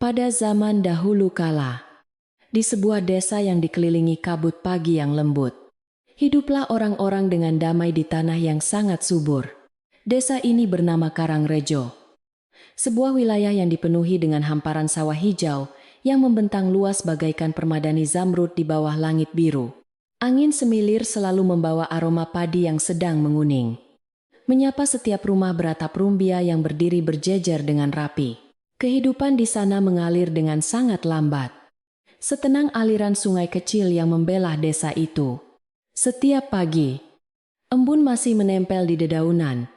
Pada zaman dahulu kala, di sebuah desa yang dikelilingi kabut pagi yang lembut, hiduplah orang-orang dengan damai di tanah yang sangat subur. Desa ini bernama Karangrejo, sebuah wilayah yang dipenuhi dengan hamparan sawah hijau yang membentang luas bagaikan permadani zamrud di bawah langit biru. Angin semilir selalu membawa aroma padi yang sedang menguning, menyapa setiap rumah beratap rumbia yang berdiri berjejer dengan rapi. Kehidupan di sana mengalir dengan sangat lambat, setenang aliran sungai kecil yang membelah desa itu. Setiap pagi, embun masih menempel di dedaunan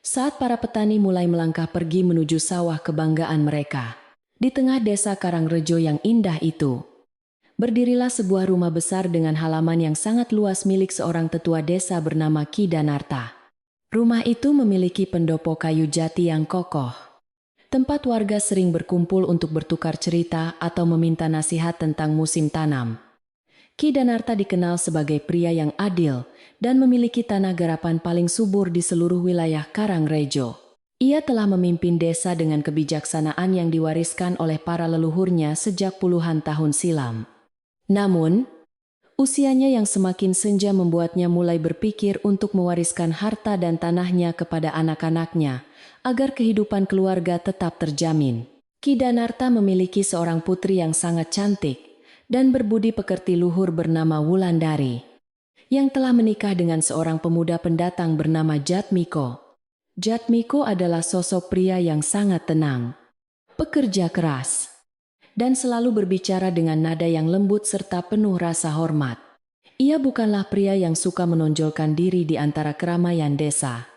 saat para petani mulai melangkah pergi menuju sawah kebanggaan mereka. Di tengah desa Karangrejo yang indah itu, berdirilah sebuah rumah besar dengan halaman yang sangat luas milik seorang tetua desa bernama Ki Danarta. Rumah itu memiliki pendopo kayu jati yang kokoh, tempat warga sering berkumpul untuk bertukar cerita atau meminta nasihat tentang musim tanam. Ki Danarta dikenal sebagai pria yang adil dan memiliki tanah garapan paling subur di seluruh wilayah Karangrejo. Ia telah memimpin desa dengan kebijaksanaan yang diwariskan oleh para leluhurnya sejak puluhan tahun silam. Namun, usianya yang semakin senja membuatnya mulai berpikir untuk mewariskan harta dan tanahnya kepada anak-anaknya, agar kehidupan keluarga tetap terjamin. Ki Danarta memiliki seorang putri yang sangat cantik dan berbudi pekerti luhur bernama Wulandari, yang telah menikah dengan seorang pemuda pendatang bernama Jatmiko. Jatmiko adalah sosok pria yang sangat tenang, pekerja keras, dan selalu berbicara dengan nada yang lembut serta penuh rasa hormat. Ia bukanlah pria yang suka menonjolkan diri di antara keramaian desa,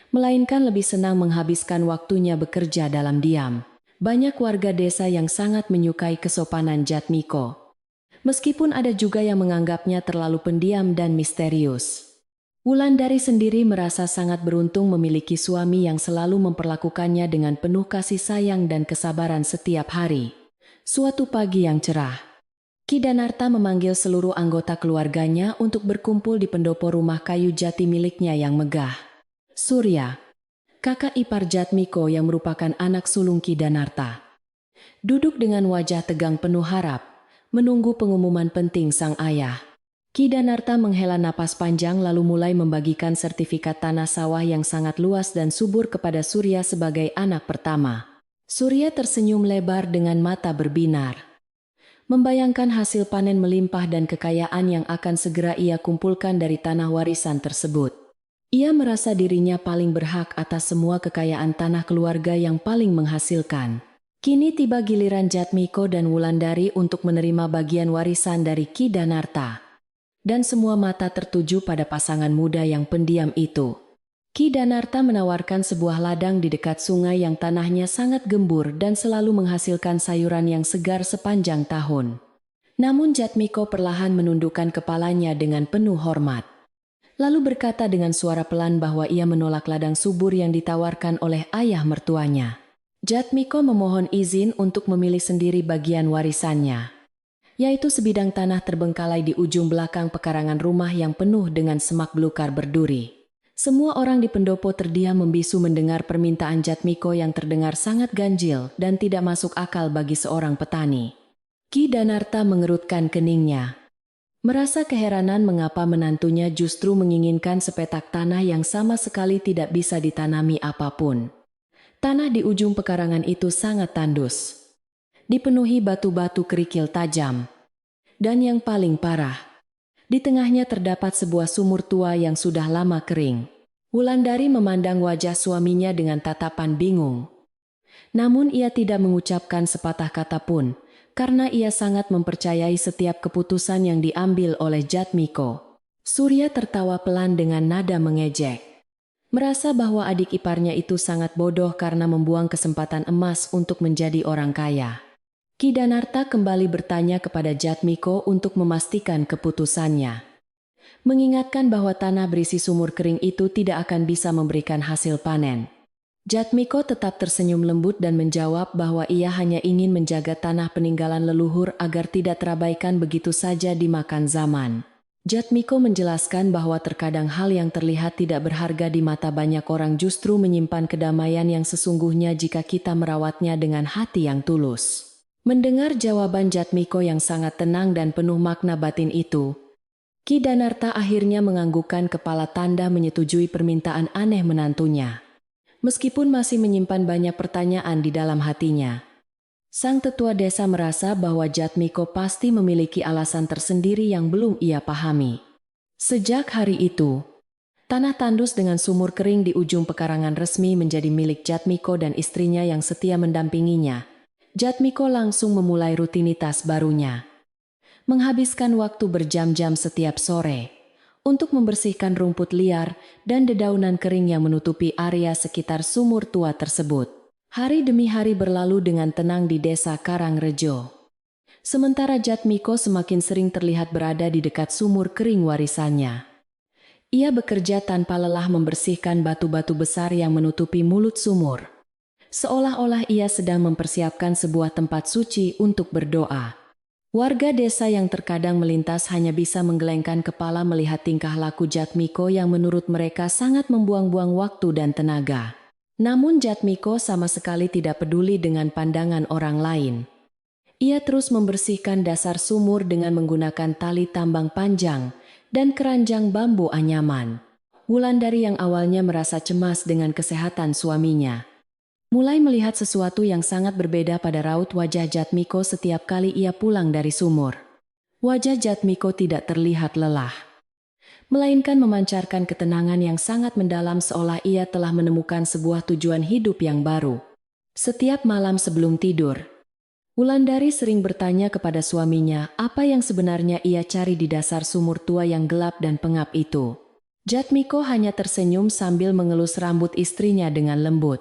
melainkan lebih senang menghabiskan waktunya bekerja dalam diam. Banyak warga desa yang sangat menyukai kesopanan Jatmiko, meskipun ada juga yang menganggapnya terlalu pendiam dan misterius. Wulandari sendiri merasa sangat beruntung memiliki suami yang selalu memperlakukannya dengan penuh kasih sayang dan kesabaran setiap hari. Suatu pagi yang cerah, Ki Danarta memanggil seluruh anggota keluarganya untuk berkumpul di pendopo rumah kayu jati miliknya yang megah. Surya, kakak ipar Jatmiko yang merupakan anak sulung Ki Danarta, duduk dengan wajah tegang penuh harap, menunggu pengumuman penting sang ayah. Ki Danarta menghela napas panjang lalu mulai membagikan sertifikat tanah sawah yang sangat luas dan subur kepada Surya sebagai anak pertama. Surya tersenyum lebar dengan mata berbinar, membayangkan hasil panen melimpah dan kekayaan yang akan segera ia kumpulkan dari tanah warisan tersebut. Ia merasa dirinya paling berhak atas semua kekayaan tanah keluarga yang paling menghasilkan. Kini tiba giliran Jatmiko dan Wulandari untuk menerima bagian warisan dari Ki Danarta. Dan semua mata tertuju pada pasangan muda yang pendiam itu. Ki Danarta menawarkan sebuah ladang di dekat sungai yang tanahnya sangat gembur dan selalu menghasilkan sayuran yang segar sepanjang tahun. Namun Jatmiko perlahan menundukkan kepalanya dengan penuh hormat, lalu berkata dengan suara pelan bahwa ia menolak ladang subur yang ditawarkan oleh ayah mertuanya. Jatmiko memohon izin untuk memilih sendiri bagian warisannya, yaitu sebidang tanah terbengkalai di ujung belakang pekarangan rumah yang penuh dengan semak belukar berduri. Semua orang di pendopo terdiam membisu mendengar permintaan Jatmiko yang terdengar sangat ganjil dan tidak masuk akal bagi seorang petani. Ki Danarta mengerutkan keningnya, merasa keheranan mengapa menantunya justru menginginkan sepetak tanah yang sama sekali tidak bisa ditanami apapun. Tanah di ujung pekarangan itu sangat tandus, dipenuhi batu-batu kerikil tajam. Dan yang paling parah, di tengahnya terdapat sebuah sumur tua yang sudah lama kering. Wulandari memandang wajah suaminya dengan tatapan bingung. Namun ia tidak mengucapkan sepatah kata pun, karena ia sangat mempercayai setiap keputusan yang diambil oleh Jatmiko. Surya tertawa pelan dengan nada mengejek, merasa bahwa adik iparnya itu sangat bodoh karena membuang kesempatan emas untuk menjadi orang kaya. Ki Danarta kembali bertanya kepada Jatmiko untuk memastikan keputusannya, mengingatkan bahwa tanah berisi sumur kering itu tidak akan bisa memberikan hasil panen. Jatmiko tetap tersenyum lembut dan menjawab bahwa ia hanya ingin menjaga tanah peninggalan leluhur agar tidak terabaikan begitu saja dimakan zaman. Jatmiko menjelaskan bahwa terkadang hal yang terlihat tidak berharga di mata banyak orang justru menyimpan kedamaian yang sesungguhnya jika kita merawatnya dengan hati yang tulus. Mendengar jawaban Jatmiko yang sangat tenang dan penuh makna batin itu, Ki Danarta akhirnya menganggukkan kepala tanda menyetujui permintaan aneh menantunya. Meskipun masih menyimpan banyak pertanyaan di dalam hatinya, sang tetua desa merasa bahwa Jatmiko pasti memiliki alasan tersendiri yang belum ia pahami. Sejak hari itu, tanah tandus dengan sumur kering di ujung pekarangan resmi menjadi milik Jatmiko dan istrinya yang setia mendampinginya. Jatmiko langsung memulai rutinitas barunya. Menghabiskan waktu berjam-jam setiap sore untuk membersihkan rumput liar dan dedaunan kering yang menutupi area sekitar sumur tua tersebut. Hari demi hari berlalu dengan tenang di desa Karangrejo. Sementara Jatmiko semakin sering terlihat berada di dekat sumur kering warisannya. Ia bekerja tanpa lelah membersihkan batu-batu besar yang menutupi mulut sumur. Seolah-olah ia sedang mempersiapkan sebuah tempat suci untuk berdoa. Warga desa yang terkadang melintas hanya bisa menggelengkan kepala melihat tingkah laku Jatmiko yang menurut mereka sangat membuang-buang waktu dan tenaga. Namun Jatmiko sama sekali tidak peduli dengan pandangan orang lain. Ia terus membersihkan dasar sumur dengan menggunakan tali tambang panjang dan keranjang bambu anyaman. Wulandari yang awalnya merasa cemas dengan kesehatan suaminya, mulai melihat sesuatu yang sangat berbeda pada raut wajah Jatmiko setiap kali ia pulang dari sumur. Wajah Jatmiko tidak terlihat lelah, melainkan memancarkan ketenangan yang sangat mendalam seolah ia telah menemukan sebuah tujuan hidup yang baru. Setiap malam sebelum tidur, Wulandari sering bertanya kepada suaminya apa yang sebenarnya ia cari di dasar sumur tua yang gelap dan pengap itu. Jatmiko hanya tersenyum sambil mengelus rambut istrinya dengan lembut,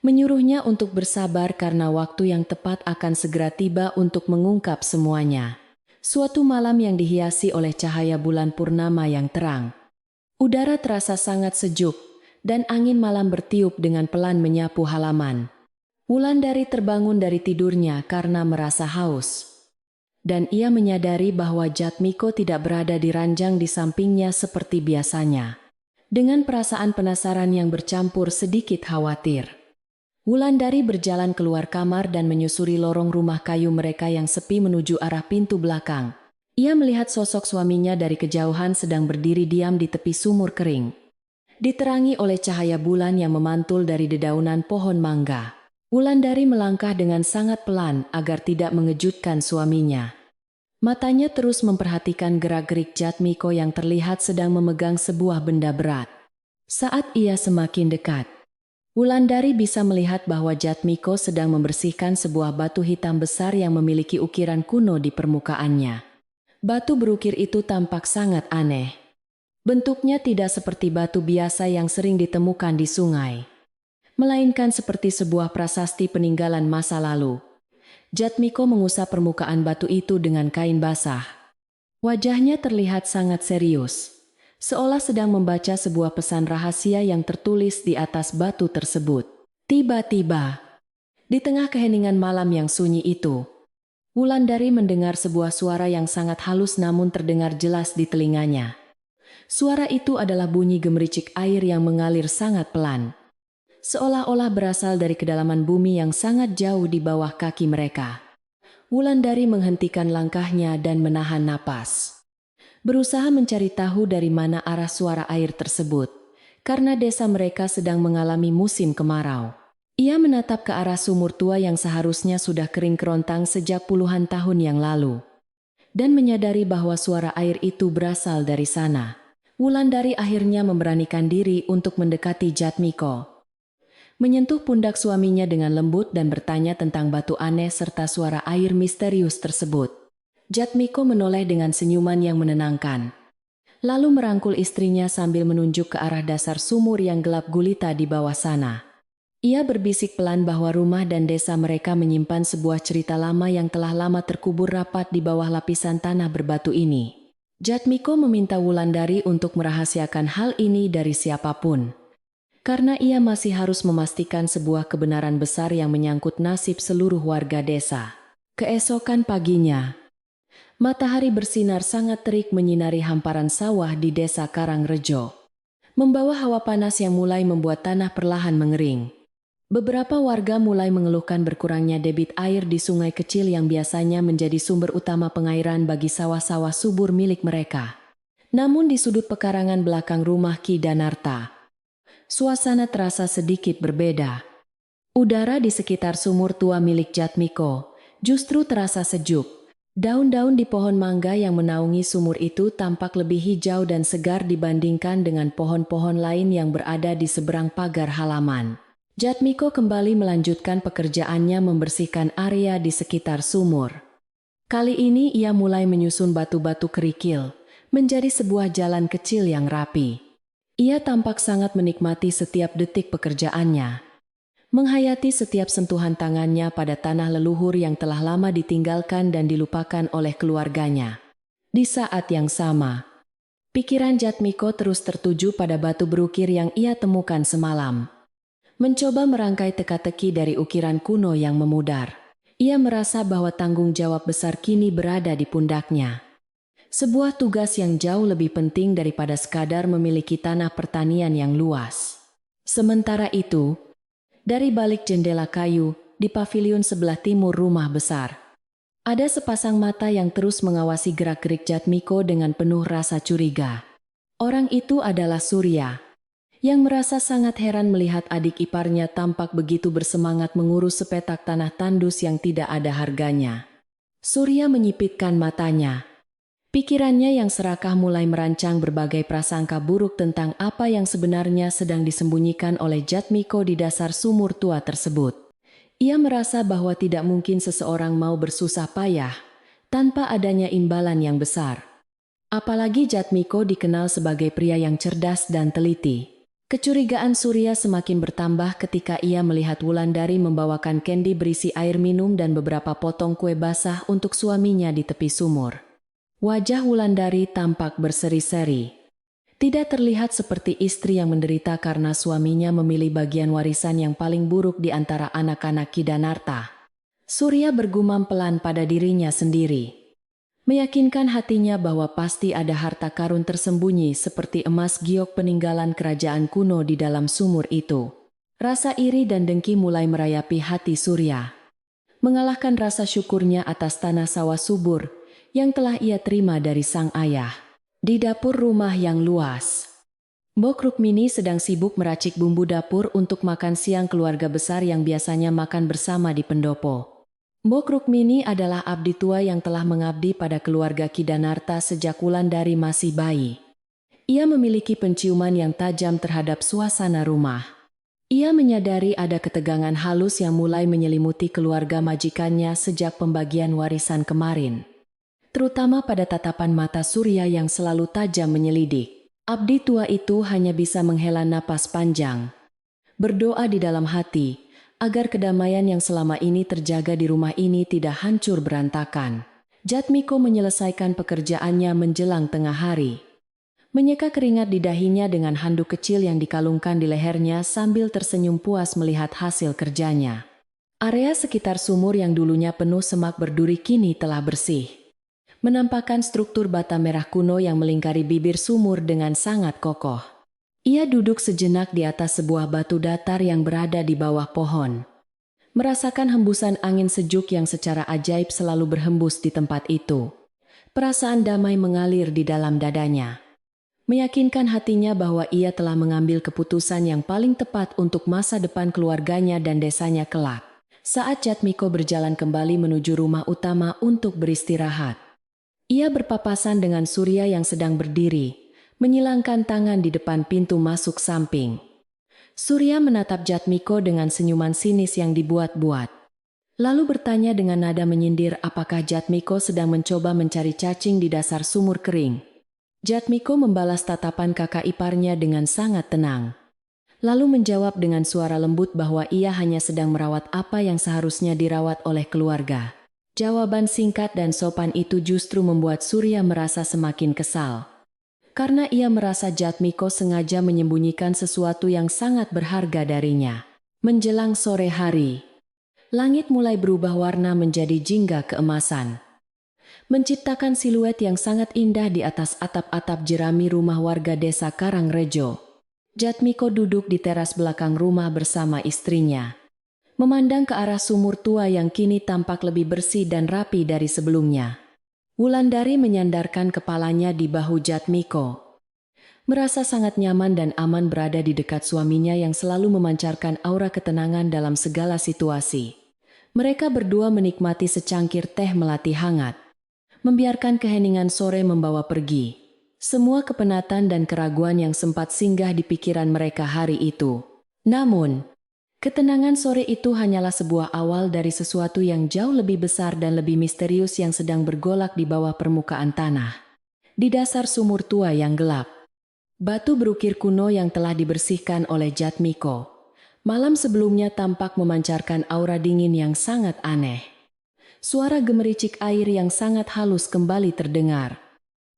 menyuruhnya untuk bersabar karena waktu yang tepat akan segera tiba untuk mengungkap semuanya. Suatu malam yang dihiasi oleh cahaya bulan purnama yang terang. Udara terasa sangat sejuk, dan angin malam bertiup dengan pelan menyapu halaman. Wulandari terbangun dari tidurnya karena merasa haus. Dan ia menyadari bahwa Jatmiko tidak berada di ranjang di sampingnya seperti biasanya. Dengan perasaan penasaran yang bercampur sedikit khawatir, Wulandari berjalan keluar kamar dan menyusuri lorong rumah kayu mereka yang sepi menuju arah pintu belakang. Ia melihat sosok suaminya dari kejauhan sedang berdiri diam di tepi sumur kering, diterangi oleh cahaya bulan yang memantul dari dedaunan pohon mangga. Wulandari melangkah dengan sangat pelan agar tidak mengejutkan suaminya. Matanya terus memperhatikan gerak-gerik Jatmiko yang terlihat sedang memegang sebuah benda berat. Saat ia semakin dekat, Wulandari bisa melihat bahwa Jatmiko sedang membersihkan sebuah batu hitam besar yang memiliki ukiran kuno di permukaannya. Batu berukir itu tampak sangat aneh. Bentuknya tidak seperti batu biasa yang sering ditemukan di sungai, melainkan seperti sebuah prasasti peninggalan masa lalu. Jatmiko mengusap permukaan batu itu dengan kain basah. Wajahnya terlihat sangat serius, seolah sedang membaca sebuah pesan rahasia yang tertulis di atas batu tersebut. Tiba-tiba, di tengah keheningan malam yang sunyi itu, Wulandari mendengar sebuah suara yang sangat halus namun terdengar jelas di telinganya. Suara itu adalah bunyi gemericik air yang mengalir sangat pelan, seolah-olah berasal dari kedalaman bumi yang sangat jauh di bawah kaki mereka. Wulandari menghentikan langkahnya dan menahan napas, berusaha mencari tahu dari mana arah suara air tersebut, karena desa mereka sedang mengalami musim kemarau. Ia menatap ke arah sumur tua yang seharusnya sudah kering kerontang sejak puluhan tahun yang lalu, dan menyadari bahwa suara air itu berasal dari sana. Wulandari akhirnya memberanikan diri untuk mendekati Jatmiko, menyentuh pundak suaminya dengan lembut dan bertanya tentang batu aneh serta suara air misterius tersebut. Jatmiko menoleh dengan senyuman yang menenangkan, lalu merangkul istrinya sambil menunjuk ke arah dasar sumur yang gelap gulita di bawah sana. Ia berbisik pelan bahwa rumah dan desa mereka menyimpan sebuah cerita lama yang telah lama terkubur rapat di bawah lapisan tanah berbatu ini. Jatmiko meminta Wulandari untuk merahasiakan hal ini dari siapapun, karena ia masih harus memastikan sebuah kebenaran besar yang menyangkut nasib seluruh warga desa. Keesokan paginya, matahari bersinar sangat terik menyinari hamparan sawah di desa Karangrejo, membawa hawa panas yang mulai membuat tanah perlahan mengering. Beberapa warga mulai mengeluhkan berkurangnya debit air di sungai kecil yang biasanya menjadi sumber utama pengairan bagi sawah-sawah subur milik mereka. Namun di sudut pekarangan belakang rumah Ki Danarta, suasana terasa sedikit berbeda. Udara di sekitar sumur tua milik Jatmiko justru terasa sejuk. Daun-daun di pohon mangga yang menaungi sumur itu tampak lebih hijau dan segar dibandingkan dengan pohon-pohon lain yang berada di seberang pagar halaman. Jatmiko kembali melanjutkan pekerjaannya membersihkan area di sekitar sumur. Kali ini ia mulai menyusun batu-batu kerikil menjadi sebuah jalan kecil yang rapi. Ia tampak sangat menikmati setiap detik pekerjaannya, menghayati setiap sentuhan tangannya pada tanah leluhur yang telah lama ditinggalkan dan dilupakan oleh keluarganya. Di saat yang sama, pikiran Jatmiko terus tertuju pada batu berukir yang ia temukan semalam. Mencoba merangkai teka-teki dari ukiran kuno yang memudar, ia merasa bahwa tanggung jawab besar kini berada di pundaknya. Sebuah tugas yang jauh lebih penting daripada sekadar memiliki tanah pertanian yang luas. Sementara itu, dari balik jendela kayu, di paviliun sebelah timur rumah besar, ada sepasang mata yang terus mengawasi gerak-gerik Jatmiko dengan penuh rasa curiga. Orang itu adalah Surya, yang merasa sangat heran melihat adik iparnya tampak begitu bersemangat mengurus sepetak tanah tandus yang tidak ada harganya. Surya menyipitkan matanya. Pikirannya yang serakah mulai merancang berbagai prasangka buruk tentang apa yang sebenarnya sedang disembunyikan oleh Jatmiko di dasar sumur tua tersebut. Ia merasa bahwa tidak mungkin seseorang mau bersusah payah tanpa adanya imbalan yang besar. Apalagi Jatmiko dikenal sebagai pria yang cerdas dan teliti. Kecurigaan Surya semakin bertambah ketika ia melihat Wulandari membawakan kendi berisi air minum dan beberapa potong kue basah untuk suaminya di tepi sumur. Wajah Wulandari tampak berseri-seri. Tidak terlihat seperti istri yang menderita karena suaminya memilih bagian warisan yang paling buruk di antara anak-anak Ki Danarta. Surya bergumam pelan pada dirinya sendiri, meyakinkan hatinya bahwa pasti ada harta karun tersembunyi seperti emas giok peninggalan kerajaan kuno di dalam sumur itu. Rasa iri dan dengki mulai merayapi hati Surya, mengalahkan rasa syukurnya atas tanah sawah subur yang telah ia terima dari sang ayah. Di dapur rumah yang luas, Mbok Rukmini sedang sibuk meracik bumbu dapur untuk makan siang keluarga besar yang biasanya makan bersama di pendopo. Mbok Rukmini adalah abdi tua yang telah mengabdi pada keluarga Ki Danarta sejak Wulandari masih bayi. Ia memiliki penciuman yang tajam terhadap suasana rumah. Ia menyadari ada ketegangan halus yang mulai menyelimuti keluarga majikannya sejak pembagian warisan kemarin, terutama pada tatapan mata Surya yang selalu tajam menyelidik. Abdi tua itu hanya bisa menghela napas panjang, berdoa di dalam hati, agar kedamaian yang selama ini terjaga di rumah ini tidak hancur berantakan. Jatmiko menyelesaikan pekerjaannya menjelang tengah hari. Menyeka keringat di dahinya dengan handuk kecil yang dikalungkan di lehernya sambil tersenyum puas melihat hasil kerjanya. Area sekitar sumur yang dulunya penuh semak berduri kini telah bersih, menampakkan struktur bata merah kuno yang melingkari bibir sumur dengan sangat kokoh. Ia duduk sejenak di atas sebuah batu datar yang berada di bawah pohon, merasakan hembusan angin sejuk yang secara ajaib selalu berhembus di tempat itu. Perasaan damai mengalir di dalam dadanya, meyakinkan hatinya bahwa ia telah mengambil keputusan yang paling tepat untuk masa depan keluarganya dan desanya kelak. Saat Jatmiko berjalan kembali menuju rumah utama untuk beristirahat, ia berpapasan dengan Surya yang sedang berdiri, menyilangkan tangan di depan pintu masuk samping. Surya menatap Jatmiko dengan senyuman sinis yang dibuat-buat, lalu bertanya dengan nada menyindir apakah Jatmiko sedang mencoba mencari cacing di dasar sumur kering. Jatmiko membalas tatapan kakak iparnya dengan sangat tenang, lalu menjawab dengan suara lembut bahwa ia hanya sedang merawat apa yang seharusnya dirawat oleh keluarga. Jawaban singkat dan sopan itu justru membuat Surya merasa semakin kesal, karena ia merasa Jatmiko sengaja menyembunyikan sesuatu yang sangat berharga darinya. Menjelang sore hari, langit mulai berubah warna menjadi jingga keemasan, menciptakan siluet yang sangat indah di atas atap-atap jerami rumah warga desa Karangrejo. Jatmiko duduk di teras belakang rumah bersama istrinya. memandang ke arah sumur tua yang kini tampak lebih bersih dan rapi dari sebelumnya. Wulandari menyandarkan kepalanya di bahu Jatmiko. Merasa sangat nyaman dan aman berada di dekat suaminya yang selalu memancarkan aura ketenangan dalam segala situasi. Mereka berdua menikmati secangkir teh melati hangat, membiarkan keheningan sore membawa pergi semua kepenatan dan keraguan yang sempat singgah di pikiran mereka hari itu. Namun, ketenangan sore itu hanyalah sebuah awal dari sesuatu yang jauh lebih besar dan lebih misterius yang sedang bergolak di bawah permukaan tanah. Di dasar sumur tua yang gelap, batu berukir kuno yang telah dibersihkan oleh Jatmiko malam sebelumnya tampak memancarkan aura dingin yang sangat aneh. Suara gemericik air yang sangat halus kembali terdengar.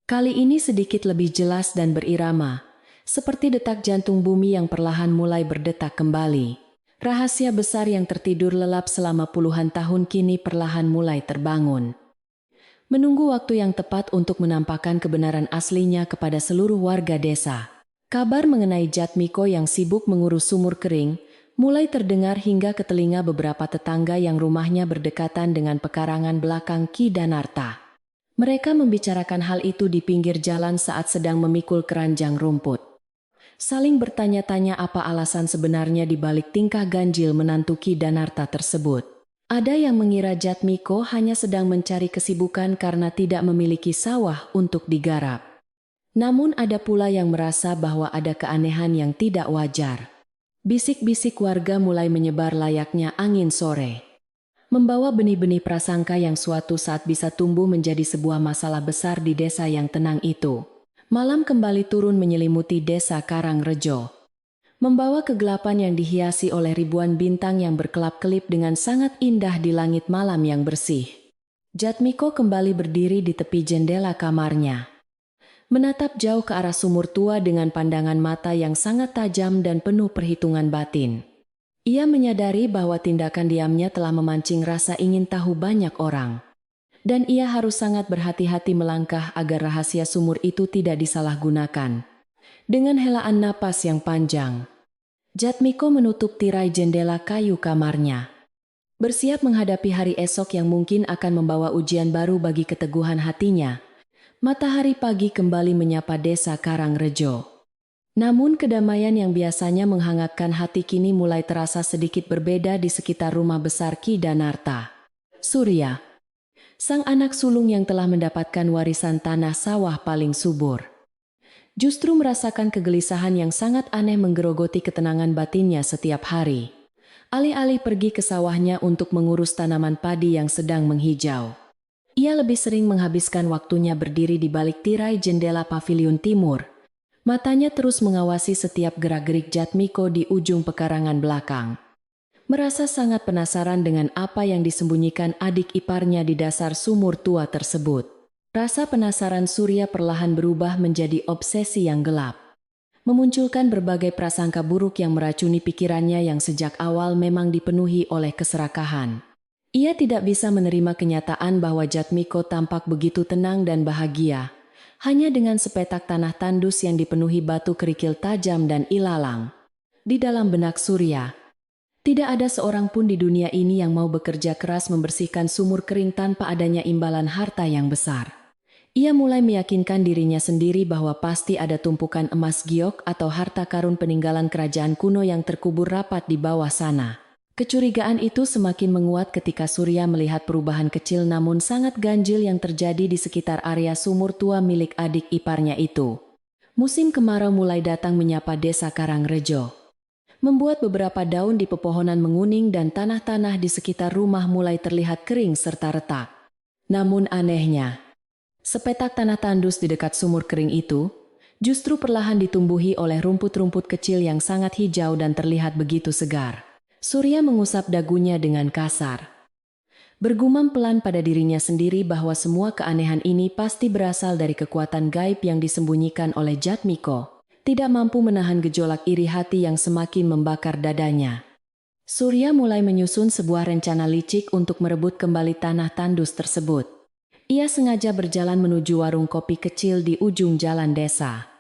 Kali ini sedikit lebih jelas dan berirama, seperti detak jantung bumi yang perlahan mulai berdetak kembali. Rahasia besar yang tertidur lelap selama puluhan tahun kini perlahan mulai terbangun. Menunggu waktu yang tepat untuk menampakkan kebenaran aslinya kepada seluruh warga desa. Kabar mengenai Jatmiko yang sibuk mengurus sumur kering mulai terdengar hingga ke telinga beberapa tetangga yang rumahnya berdekatan dengan pekarangan belakang Ki Danarta. Mereka membicarakan hal itu di pinggir jalan saat sedang memikul keranjang rumput. Saling bertanya-tanya apa alasan sebenarnya di balik tingkah ganjil menantu Ki Danarta tersebut. Ada yang mengira Jatmiko hanya sedang mencari kesibukan karena tidak memiliki sawah untuk digarap. Namun ada pula yang merasa bahwa ada keanehan yang tidak wajar. Bisik-bisik warga mulai menyebar layaknya angin sore, membawa benih-benih prasangka yang suatu saat bisa tumbuh menjadi sebuah masalah besar di desa yang tenang itu. Malam kembali turun menyelimuti desa Karangrejo, membawa kegelapan yang dihiasi oleh ribuan bintang yang berkelap-kelip dengan sangat indah di langit malam yang bersih. Jatmiko kembali berdiri di tepi jendela kamarnya, menatap jauh ke arah sumur tua dengan pandangan mata yang sangat tajam dan penuh perhitungan batin. Ia menyadari bahwa tindakan diamnya telah memancing rasa ingin tahu banyak orang. Dan ia harus sangat berhati-hati melangkah agar rahasia sumur itu tidak disalahgunakan. Dengan helaan napas yang panjang, Jatmiko menutup tirai jendela kayu kamarnya, bersiap menghadapi hari esok yang mungkin akan membawa ujian baru bagi keteguhan hatinya. Matahari pagi kembali menyapa desa Karangrejo. Namun kedamaian yang biasanya menghangatkan hati kini mulai terasa sedikit berbeda di sekitar rumah besar Ki Danarta. Surya, sang anak sulung yang telah mendapatkan warisan tanah sawah paling subur, justru merasakan kegelisahan yang sangat aneh menggerogoti ketenangan batinnya setiap hari. Alih-alih pergi ke sawahnya untuk mengurus tanaman padi yang sedang menghijau, ia lebih sering menghabiskan waktunya berdiri di balik tirai jendela pavilion timur. Matanya terus mengawasi setiap gerak-gerik Jatmiko di ujung pekarangan belakang. Merasa sangat penasaran dengan apa yang disembunyikan adik iparnya di dasar sumur tua tersebut. Rasa penasaran Surya perlahan berubah menjadi obsesi yang gelap, memunculkan berbagai prasangka buruk yang meracuni pikirannya yang sejak awal memang dipenuhi oleh keserakahan. Ia tidak bisa menerima kenyataan bahwa Jatmiko tampak begitu tenang dan bahagia, hanya dengan sepetak tanah tandus yang dipenuhi batu kerikil tajam dan ilalang. Di dalam benak Surya, tidak ada seorang pun di dunia ini yang mau bekerja keras membersihkan sumur kering tanpa adanya imbalan harta yang besar. Ia mulai meyakinkan dirinya sendiri bahwa pasti ada tumpukan emas giok atau harta karun peninggalan kerajaan kuno yang terkubur rapat di bawah sana. Kecurigaan itu semakin menguat ketika Surya melihat perubahan kecil namun sangat ganjil yang terjadi di sekitar area sumur tua milik adik iparnya itu. Musim kemarau mulai datang menyapa desa Karangrejo, membuat beberapa daun di pepohonan menguning dan tanah-tanah di sekitar rumah mulai terlihat kering serta retak. Namun anehnya, sepetak tanah tandus di dekat sumur kering itu justru perlahan ditumbuhi oleh rumput-rumput kecil yang sangat hijau dan terlihat begitu segar. Surya mengusap dagunya dengan kasar, bergumam pelan pada dirinya sendiri bahwa semua keanehan ini pasti berasal dari kekuatan gaib yang disembunyikan oleh Jatmiko. Tidak mampu menahan gejolak iri hati yang semakin membakar dadanya. Surya mulai menyusun sebuah rencana licik untuk merebut kembali tanah tandus tersebut. Ia sengaja berjalan menuju warung kopi kecil di ujung jalan desa,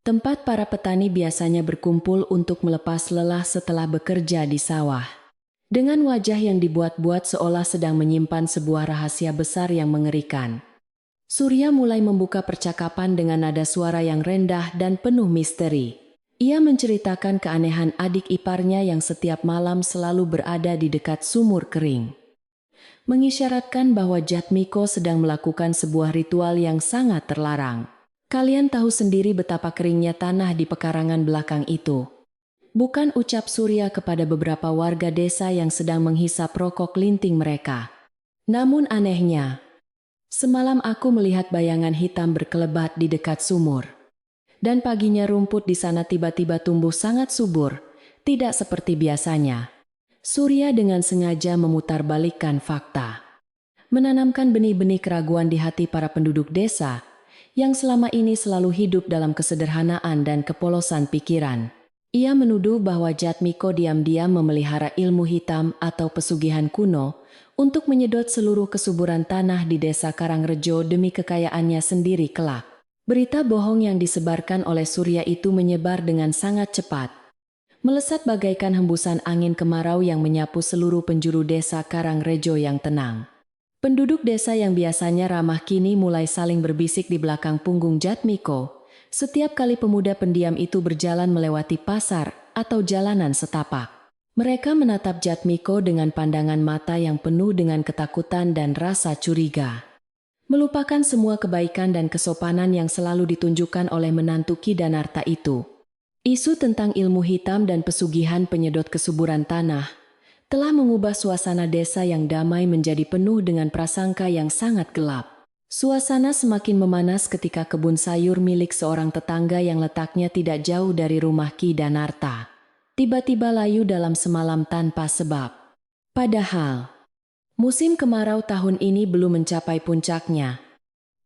tempat para petani biasanya berkumpul untuk melepas lelah setelah bekerja di sawah. dengan wajah yang dibuat-buat seolah sedang menyimpan sebuah rahasia besar yang mengerikan. Surya mulai membuka percakapan dengan nada suara yang rendah dan penuh misteri. Ia menceritakan keanehan adik iparnya yang setiap malam selalu berada di dekat sumur kering, mengisyaratkan bahwa Jatmiko sedang melakukan sebuah ritual yang sangat terlarang. Kalian tahu sendiri betapa keringnya tanah di pekarangan belakang itu. Bukan, ucap Surya kepada beberapa warga desa yang sedang menghisap rokok linting mereka. Namun anehnya, semalam aku melihat bayangan hitam berkelebat di dekat sumur. Dan paginya rumput di sana tiba-tiba tumbuh sangat subur, tidak seperti biasanya. Surya dengan sengaja memutarbalikkan fakta, menanamkan benih-benih keraguan di hati para penduduk desa yang selama ini selalu hidup dalam kesederhanaan dan kepolosan pikiran. Ia menuduh bahwa Jatmiko diam-diam memelihara ilmu hitam atau pesugihan kuno untuk menyedot seluruh kesuburan tanah di desa Karangrejo demi kekayaannya sendiri kelak. Berita bohong yang disebarkan oleh Surya itu menyebar dengan sangat cepat, melesat bagaikan hembusan angin kemarau yang menyapu seluruh penjuru desa Karangrejo yang tenang. Penduduk desa yang biasanya ramah kini mulai saling berbisik di belakang punggung Jatmiko setiap kali pemuda pendiam itu berjalan melewati pasar atau jalanan setapak. Mereka menatap Jatmiko dengan pandangan mata yang penuh dengan ketakutan dan rasa curiga, melupakan semua kebaikan dan kesopanan yang selalu ditunjukkan oleh menantu Ki Danarta itu. Isu tentang ilmu hitam dan pesugihan penyedot kesuburan tanah telah mengubah suasana desa yang damai menjadi penuh dengan prasangka yang sangat gelap. Suasana semakin memanas ketika kebun sayur milik seorang tetangga yang letaknya tidak jauh dari rumah Ki Danarta tiba-tiba layu dalam semalam tanpa sebab. Padahal musim kemarau tahun ini belum mencapai puncaknya.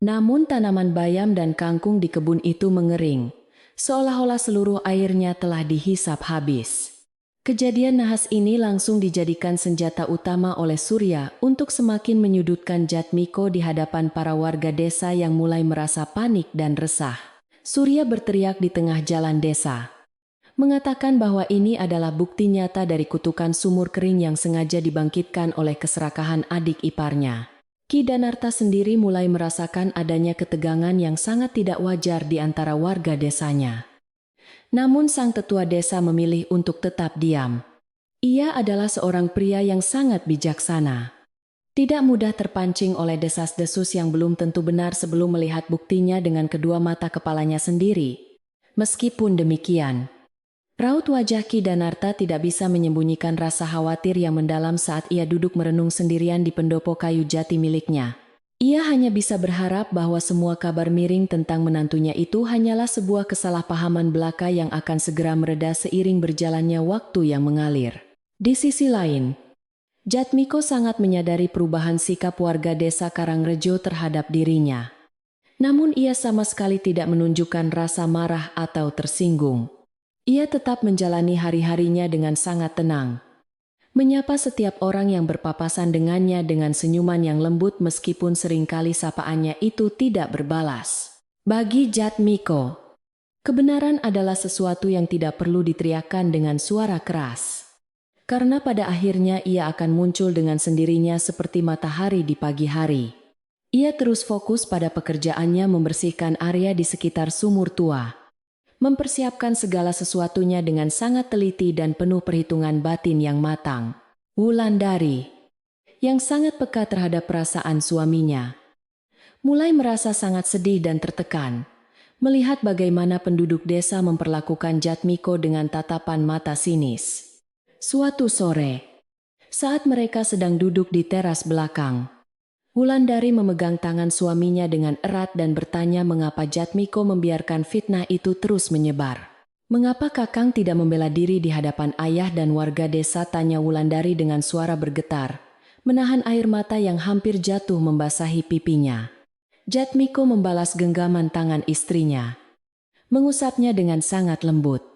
Namun tanaman bayam dan kangkung di kebun itu mengering, seolah-olah seluruh airnya telah dihisap habis. Kejadian nahas ini langsung dijadikan senjata utama oleh Surya untuk semakin menyudutkan Jatmiko di hadapan para warga desa yang mulai merasa panik dan resah. Surya berteriak di tengah jalan desa, mengatakan bahwa ini adalah bukti nyata dari kutukan sumur kering yang sengaja dibangkitkan oleh keserakahan adik iparnya. Ki Danarta sendiri mulai merasakan adanya ketegangan yang sangat tidak wajar di antara warga desanya. Namun sang tetua desa memilih untuk tetap diam. Ia adalah seorang pria yang sangat bijaksana, tidak mudah terpancing oleh desas-desus yang belum tentu benar sebelum melihat buktinya dengan kedua mata kepalanya sendiri. Meskipun demikian, raut wajah Ki Danarta tidak bisa menyembunyikan rasa khawatir yang mendalam saat ia duduk merenung sendirian di pendopo kayu jati miliknya. Ia hanya bisa berharap bahwa semua kabar miring tentang menantunya itu hanyalah sebuah kesalahpahaman belaka yang akan segera mereda seiring berjalannya waktu yang mengalir. Di sisi lain, Jatmiko sangat menyadari perubahan sikap warga desa Karangrejo terhadap dirinya. Namun ia sama sekali tidak menunjukkan rasa marah atau tersinggung. Ia tetap menjalani hari-harinya dengan sangat tenang, menyapa setiap orang yang berpapasan dengannya dengan senyuman yang lembut meskipun seringkali sapaannya itu tidak berbalas. Bagi Jatmiko, kebenaran adalah sesuatu yang tidak perlu diteriakkan dengan suara keras. Karena pada akhirnya ia akan muncul dengan sendirinya seperti matahari di pagi hari. Ia terus fokus pada pekerjaannya membersihkan area di sekitar sumur tua, mempersiapkan segala sesuatunya dengan sangat teliti dan penuh perhitungan batin yang matang. Wulandari, yang sangat peka terhadap perasaan suaminya, mulai merasa sangat sedih dan tertekan melihat bagaimana penduduk desa memperlakukan Jatmiko dengan tatapan mata sinis. Suatu sore, saat mereka sedang duduk di teras belakang, Wulandari memegang tangan suaminya dengan erat dan bertanya mengapa Jatmiko membiarkan fitnah itu terus menyebar. "Mengapa Kakang tidak membela diri di hadapan ayah dan warga desa?" tanya Wulandari dengan suara bergetar, menahan air mata yang hampir jatuh membasahi pipinya. Jatmiko membalas genggaman tangan istrinya, mengusapnya dengan sangat lembut,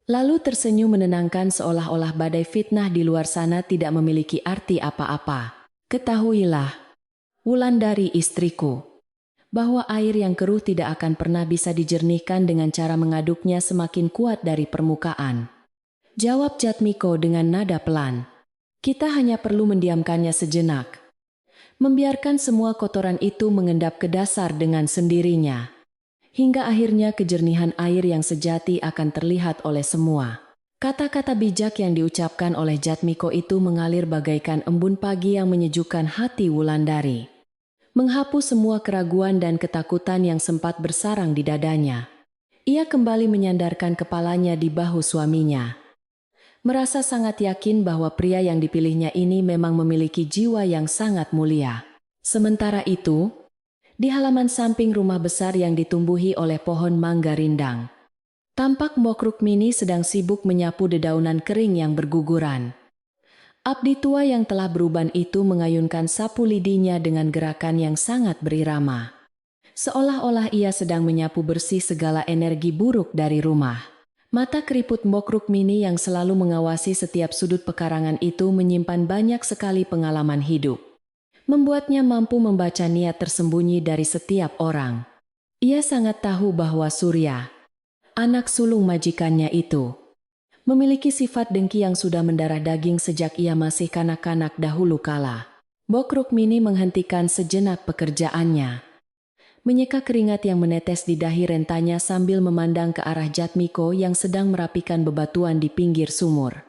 lalu tersenyum menenangkan seolah-olah badai fitnah di luar sana tidak memiliki arti apa-apa. "Ketahuilah, Wulandari istriku, bahwa air yang keruh tidak akan pernah bisa dijernihkan dengan cara mengaduknya semakin kuat dari permukaan," jawab Jatmiko dengan nada pelan. Kita hanya perlu mendiamkannya sejenak. Membiarkan semua kotoran itu mengendap ke dasar dengan sendirinya. Hingga akhirnya kejernihan air yang sejati akan terlihat oleh semua. Kata-kata bijak yang diucapkan oleh Jatmiko itu mengalir bagaikan embun pagi yang menyejukkan hati Wulandari. Menghapus semua keraguan dan ketakutan yang sempat bersarang di dadanya. Ia kembali menyandarkan kepalanya di bahu suaminya. Merasa sangat yakin bahwa pria yang dipilihnya ini memang memiliki jiwa yang sangat mulia. Sementara itu, di halaman samping rumah besar yang ditumbuhi oleh pohon mangga rindang, tampak Mbok Rukmini sedang sibuk menyapu dedaunan kering yang berguguran. Abdi tua yang telah beruban itu mengayunkan sapu lidinya dengan gerakan yang sangat berirama. Seolah-olah ia sedang menyapu bersih segala energi buruk dari rumah. Mata keriput Mbok Rukmini yang selalu mengawasi setiap sudut pekarangan itu menyimpan banyak sekali pengalaman hidup. Membuatnya mampu membaca niat tersembunyi dari setiap orang. Ia sangat tahu bahwa Surya, anak sulung majikannya itu, memiliki sifat dengki yang sudah mendarah daging sejak ia masih kanak-kanak dahulu kala. Mbok Rukmini menghentikan sejenak pekerjaannya, menyeka keringat yang menetes di dahi rentanya sambil memandang ke arah Jatmiko yang sedang merapikan bebatuan di pinggir sumur.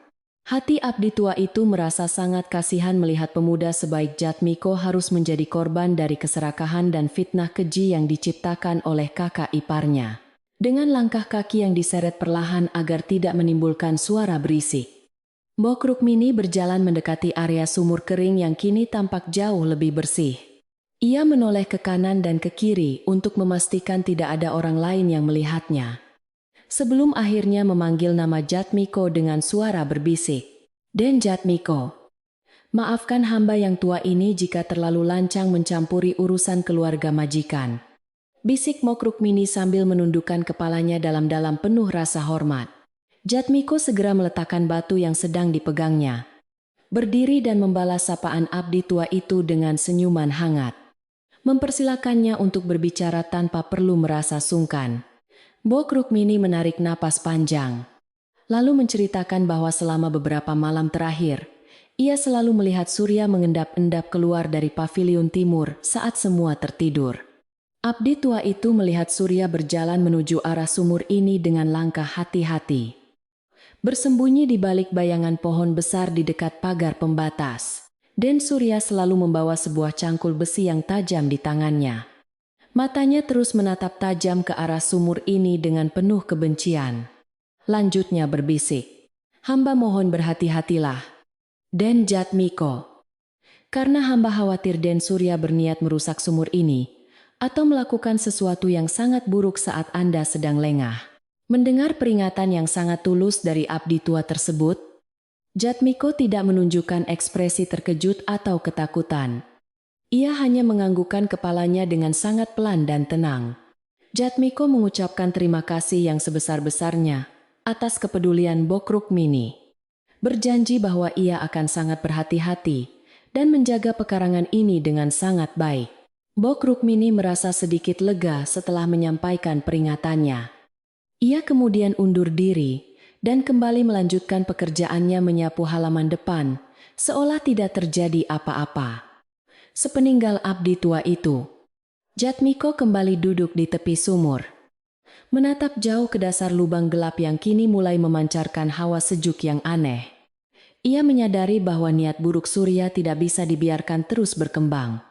Hati abdi tua itu merasa sangat kasihan melihat pemuda sebaik Jatmiko harus menjadi korban dari keserakahan dan fitnah keji yang diciptakan oleh kakak iparnya. Dengan langkah kaki yang diseret perlahan agar tidak menimbulkan suara berisik, Mbok Rukmini berjalan mendekati area sumur kering yang kini tampak jauh lebih bersih. Ia menoleh ke kanan dan ke kiri untuk memastikan tidak ada orang lain yang melihatnya. Sebelum akhirnya memanggil nama Jatmiko dengan suara berbisik. "Den Jatmiko, maafkan hamba yang tua ini jika terlalu lancang mencampuri urusan keluarga majikan," bisik Mbok Rukmini sambil menundukkan kepalanya dalam-dalam penuh rasa hormat. Jatmiko segera meletakkan batu yang sedang dipegangnya, berdiri dan membalas sapaan abdi tua itu dengan senyuman hangat. Mempersilakannya untuk berbicara tanpa perlu merasa sungkan. Mbok Rukmini menarik napas panjang, lalu menceritakan bahwa selama beberapa malam terakhir, ia selalu melihat Surya mengendap-endap keluar dari paviliun timur saat semua tertidur. Abdi tua itu melihat Surya berjalan menuju arah sumur ini dengan langkah hati-hati, bersembunyi di balik bayangan pohon besar di dekat pagar pembatas. Dan Surya selalu membawa sebuah cangkul besi yang tajam di tangannya. Matanya terus menatap tajam ke arah sumur ini dengan penuh kebencian. Lanjutnya berbisik, "Hamba mohon berhati-hatilah, Den Jatmiko. Karena hamba khawatir Den Surya berniat merusak sumur ini, atau melakukan sesuatu yang sangat buruk saat Anda sedang lengah." Mendengar peringatan yang sangat tulus dari abdi tua tersebut, Jatmiko tidak menunjukkan ekspresi terkejut atau ketakutan. Ia hanya menganggukkan kepalanya dengan sangat pelan dan tenang. Jatmiko mengucapkan terima kasih yang sebesar-besarnya atas kepedulian Mbok Rukmini. Berjanji bahwa ia akan sangat berhati-hati dan menjaga pekarangan ini dengan sangat baik. Mbok Rukmini merasa sedikit lega setelah menyampaikan peringatannya. Ia kemudian undur diri dan kembali melanjutkan pekerjaannya menyapu halaman depan, seolah tidak terjadi apa-apa. Sepeninggal abdi tua itu, Jatmiko kembali duduk di tepi sumur, menatap jauh ke dasar lubang gelap yang kini mulai memancarkan hawa sejuk yang aneh. Ia menyadari bahwa niat buruk Surya tidak bisa dibiarkan terus berkembang.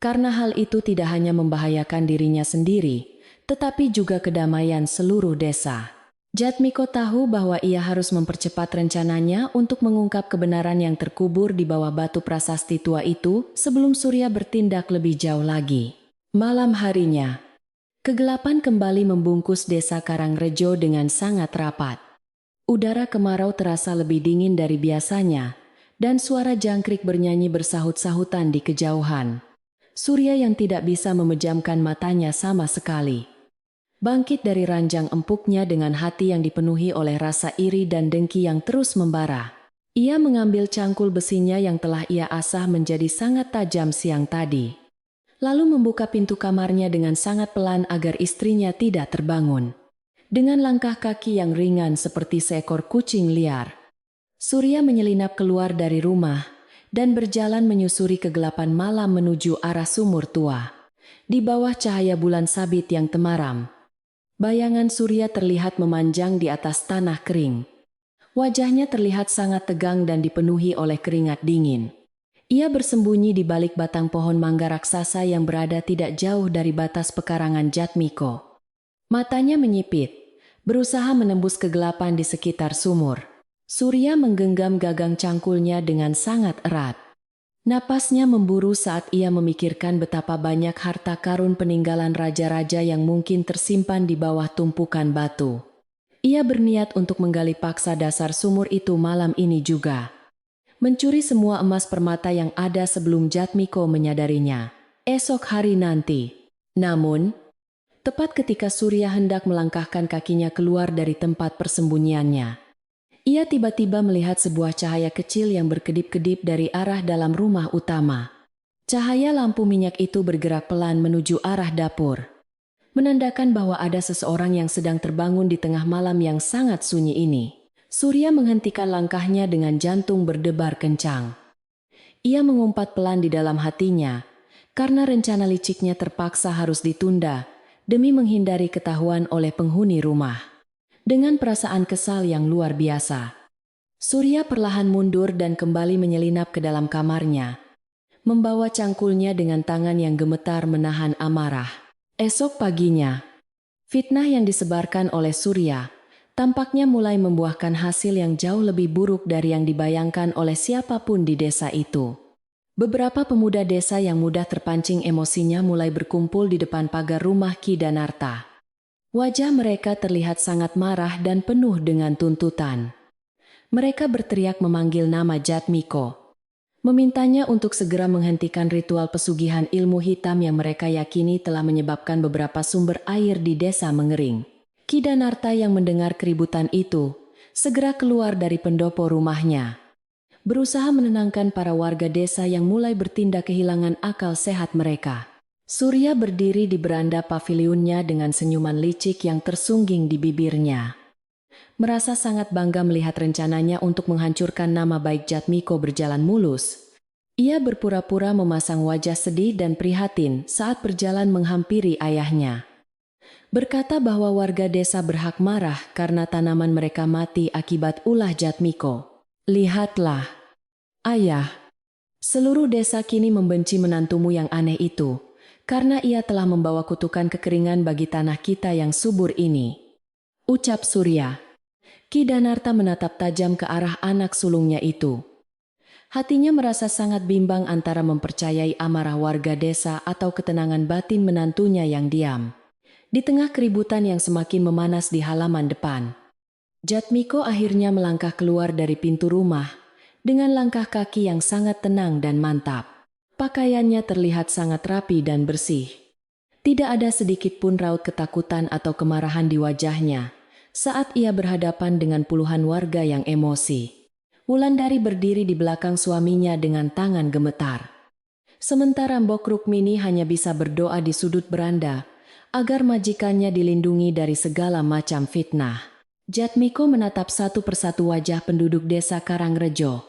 Karena hal itu tidak hanya membahayakan dirinya sendiri, tetapi juga kedamaian seluruh desa. Jatmiko tahu bahwa ia harus mempercepat rencananya untuk mengungkap kebenaran yang terkubur di bawah batu prasasti tua itu sebelum Surya bertindak lebih jauh lagi. Malam harinya, kegelapan kembali membungkus desa Karangrejo dengan sangat rapat. Udara kemarau terasa lebih dingin dari biasanya, dan suara jangkrik bernyanyi bersahut-sahutan di kejauhan. Surya yang tidak bisa memejamkan matanya sama sekali, bangkit dari ranjang empuknya dengan hati yang dipenuhi oleh rasa iri dan dengki yang terus membara. Ia mengambil cangkul besinya yang telah ia asah menjadi sangat tajam siang tadi, lalu membuka pintu kamarnya dengan sangat pelan agar istrinya tidak terbangun. Dengan langkah kaki yang ringan seperti seekor kucing liar, Surya menyelinap keluar dari rumah dan berjalan menyusuri kegelapan malam menuju arah sumur tua. Di bawah cahaya bulan sabit yang temaram, bayangan Surya terlihat memanjang di atas tanah kering. Wajahnya terlihat sangat tegang dan dipenuhi oleh keringat dingin. Ia bersembunyi di balik batang pohon mangga raksasa yang berada tidak jauh dari batas pekarangan Jatmiko. Matanya menyipit, berusaha menembus kegelapan di sekitar sumur. Surya menggenggam gagang cangkulnya dengan sangat erat. Napasnya memburu saat ia memikirkan betapa banyak harta karun peninggalan raja-raja yang mungkin tersimpan di bawah tumpukan batu. Ia berniat untuk menggali paksa dasar sumur itu malam ini juga. Mencuri semua emas permata yang ada sebelum Jatmiko menyadarinya. Esok hari nanti. Namun, tepat ketika Surya hendak melangkahkan kakinya keluar dari tempat persembunyiannya, ia tiba-tiba melihat sebuah cahaya kecil yang berkedip-kedip dari arah dalam rumah utama. Cahaya lampu minyak itu bergerak pelan menuju arah dapur, menandakan bahwa ada seseorang yang sedang terbangun di tengah malam yang sangat sunyi ini. Surya menghentikan langkahnya dengan jantung berdebar kencang. Ia mengumpat pelan di dalam hatinya, karena rencana liciknya terpaksa harus ditunda demi menghindari ketahuan oleh penghuni rumah. Dengan perasaan kesal yang luar biasa, Surya perlahan mundur dan kembali menyelinap ke dalam kamarnya, membawa cangkulnya dengan tangan yang gemetar menahan amarah. Esok paginya, fitnah yang disebarkan oleh Surya tampaknya mulai membuahkan hasil yang jauh lebih buruk dari yang dibayangkan oleh siapapun di desa itu. Beberapa pemuda desa yang mudah terpancing emosinya mulai berkumpul di depan pagar rumah Ki Danarta. Wajah mereka terlihat sangat marah dan penuh dengan tuntutan. Mereka berteriak memanggil nama Jatmiko, memintanya untuk segera menghentikan ritual pesugihan ilmu hitam yang mereka yakini telah menyebabkan beberapa sumber air di desa mengering. Ki Danarta yang mendengar keributan itu, segera keluar dari pendopo rumahnya, berusaha menenangkan para warga desa yang mulai bertindak kehilangan akal sehat mereka. Surya berdiri di beranda pavilionnya dengan senyuman licik yang tersungging di bibirnya. Merasa sangat bangga melihat rencananya untuk menghancurkan nama baik Jatmiko berjalan mulus. Ia berpura-pura memasang wajah sedih dan prihatin saat berjalan menghampiri ayahnya. Berkata bahwa warga desa berhak marah karena tanaman mereka mati akibat ulah Jatmiko. Lihatlah, ayah, seluruh desa kini membenci menantumu yang aneh itu, karena ia telah membawa kutukan kekeringan bagi tanah kita yang subur ini, ucap Surya. Ki Danarta menatap tajam ke arah anak sulungnya itu. Hatinya merasa sangat bimbang antara mempercayai amarah warga desa atau ketenangan batin menantunya yang diam. Di tengah keributan yang semakin memanas di halaman depan, Jatmiko akhirnya melangkah keluar dari pintu rumah dengan langkah kaki yang sangat tenang dan mantap. Pakaiannya terlihat sangat rapi dan bersih. Tidak ada sedikit pun raut ketakutan atau kemarahan di wajahnya saat ia berhadapan dengan puluhan warga yang emosi. Wulandari berdiri di belakang suaminya dengan tangan gemetar. Sementara Mbok Rukmini hanya bisa berdoa di sudut beranda agar majikannya dilindungi dari segala macam fitnah. Jatmiko menatap satu persatu wajah penduduk desa Karangrejo,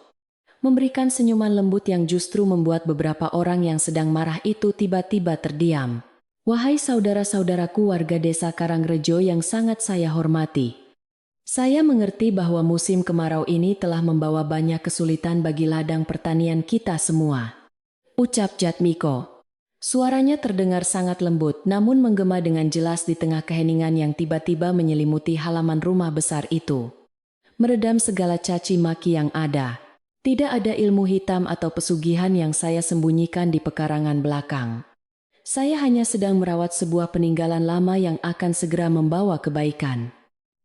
memberikan senyuman lembut yang justru membuat beberapa orang yang sedang marah itu tiba-tiba terdiam. Wahai saudara-saudaraku warga desa Karangrejo yang sangat saya hormati. Saya mengerti bahwa musim kemarau ini telah membawa banyak kesulitan bagi ladang pertanian kita semua, ucap Jatmiko. Suaranya terdengar sangat lembut namun menggema dengan jelas di tengah keheningan yang tiba-tiba menyelimuti halaman rumah besar itu, meredam segala caci maki yang ada. Tidak ada ilmu hitam atau pesugihan yang saya sembunyikan di pekarangan belakang. Saya hanya sedang merawat sebuah peninggalan lama yang akan segera membawa kebaikan.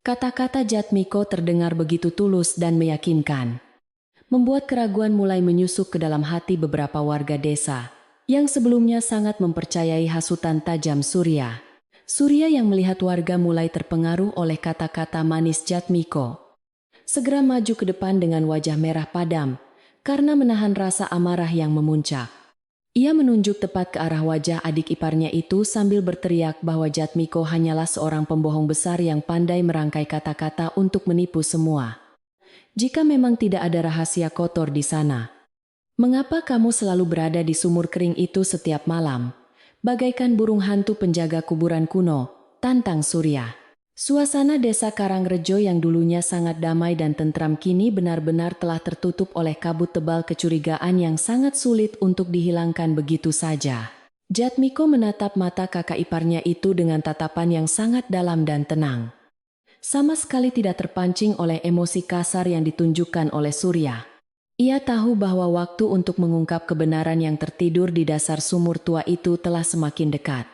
Kata-kata Jatmiko terdengar begitu tulus dan meyakinkan, membuat keraguan mulai menyusup ke dalam hati beberapa warga desa yang sebelumnya sangat mempercayai hasutan tajam Surya. Surya yang melihat warga mulai terpengaruh oleh kata-kata manis Jatmiko, segera maju ke depan dengan wajah merah padam karena menahan rasa amarah yang memuncak. Ia menunjuk tepat ke arah wajah adik iparnya itu sambil berteriak bahwa Jatmiko hanyalah seorang pembohong besar yang pandai merangkai kata-kata untuk menipu semua. Jika memang tidak ada rahasia kotor di sana, mengapa kamu selalu berada di sumur kering itu setiap malam? Bagaikan burung hantu penjaga kuburan kuno, tantang Surya. Suasana desa Karangrejo yang dulunya sangat damai dan tentram kini benar-benar telah tertutup oleh kabut tebal kecurigaan yang sangat sulit untuk dihilangkan begitu saja. Jatmiko menatap mata kakak iparnya itu dengan tatapan yang sangat dalam dan tenang. Sama sekali tidak terpancing oleh emosi kasar yang ditunjukkan oleh Surya. Ia tahu bahwa waktu untuk mengungkap kebenaran yang tertidur di dasar sumur tua itu telah semakin dekat.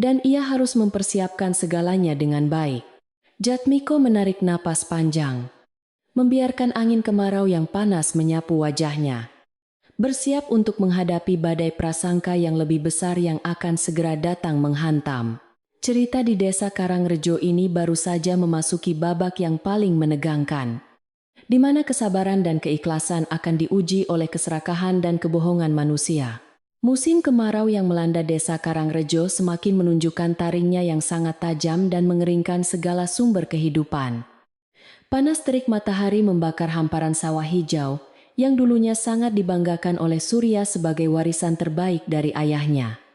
Dan ia harus mempersiapkan segalanya dengan baik. Jatmiko menarik napas panjang, membiarkan angin kemarau yang panas menyapu wajahnya. Bersiap untuk menghadapi badai prasangka yang lebih besar yang akan segera datang menghantam. Cerita di desa Karangrejo ini baru saja memasuki babak yang paling menegangkan, di mana kesabaran dan keikhlasan akan diuji oleh keserakahan dan kebohongan manusia. Musim kemarau yang melanda desa Karangrejo semakin menunjukkan taringnya yang sangat tajam dan mengeringkan segala sumber kehidupan. Panas terik matahari membakar hamparan sawah hijau, yang dulunya sangat dibanggakan oleh Surya sebagai warisan terbaik dari ayahnya.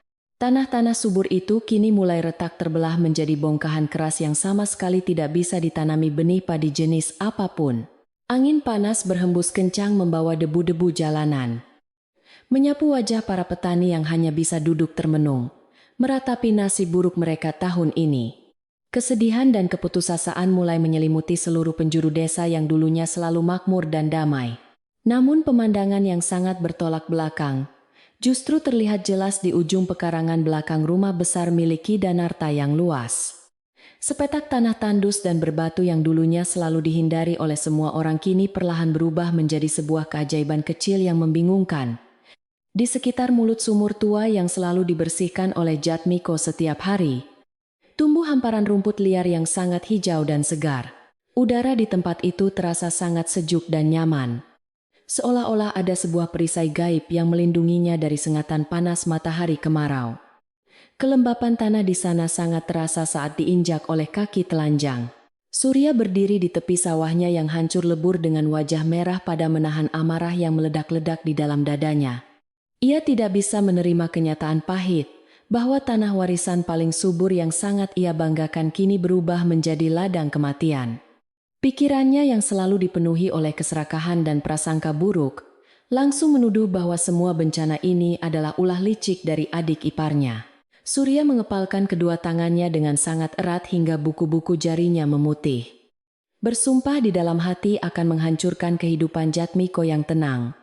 Tanah-tanah subur itu kini mulai retak terbelah menjadi bongkahan keras yang sama sekali tidak bisa ditanami benih padi jenis apapun. Angin panas berhembus kencang membawa debu-debu jalanan, menyapu wajah para petani yang hanya bisa duduk termenung, meratapi nasib buruk mereka tahun ini. Kesedihan dan keputusasaan mulai menyelimuti seluruh penjuru desa yang dulunya selalu makmur dan damai. Namun pemandangan yang sangat bertolak belakang justru terlihat jelas di ujung pekarangan belakang rumah besar milik Ki Danarta yang luas. Sepetak tanah tandus dan berbatu yang dulunya selalu dihindari oleh semua orang kini perlahan berubah menjadi sebuah keajaiban kecil yang membingungkan. Di sekitar mulut sumur tua yang selalu dibersihkan oleh Jatmiko setiap hari, tumbuh hamparan rumput liar yang sangat hijau dan segar. Udara di tempat itu terasa sangat sejuk dan nyaman, seolah-olah ada sebuah perisai gaib yang melindunginya dari sengatan panas matahari kemarau. Kelembapan tanah di sana sangat terasa saat diinjak oleh kaki telanjang. Surya berdiri di tepi sawahnya yang hancur lebur dengan wajah merah pada menahan amarah yang meledak-ledak di dalam dadanya. Ia tidak bisa menerima kenyataan pahit bahwa tanah warisan paling subur yang sangat ia banggakan kini berubah menjadi ladang kematian. Pikirannya yang selalu dipenuhi oleh keserakahan dan prasangka buruk, langsung menuduh bahwa semua bencana ini adalah ulah licik dari adik iparnya. Surya mengepalkan kedua tangannya dengan sangat erat hingga buku-buku jarinya memutih. Bersumpah di dalam hati akan menghancurkan kehidupan Jatmiko yang tenang.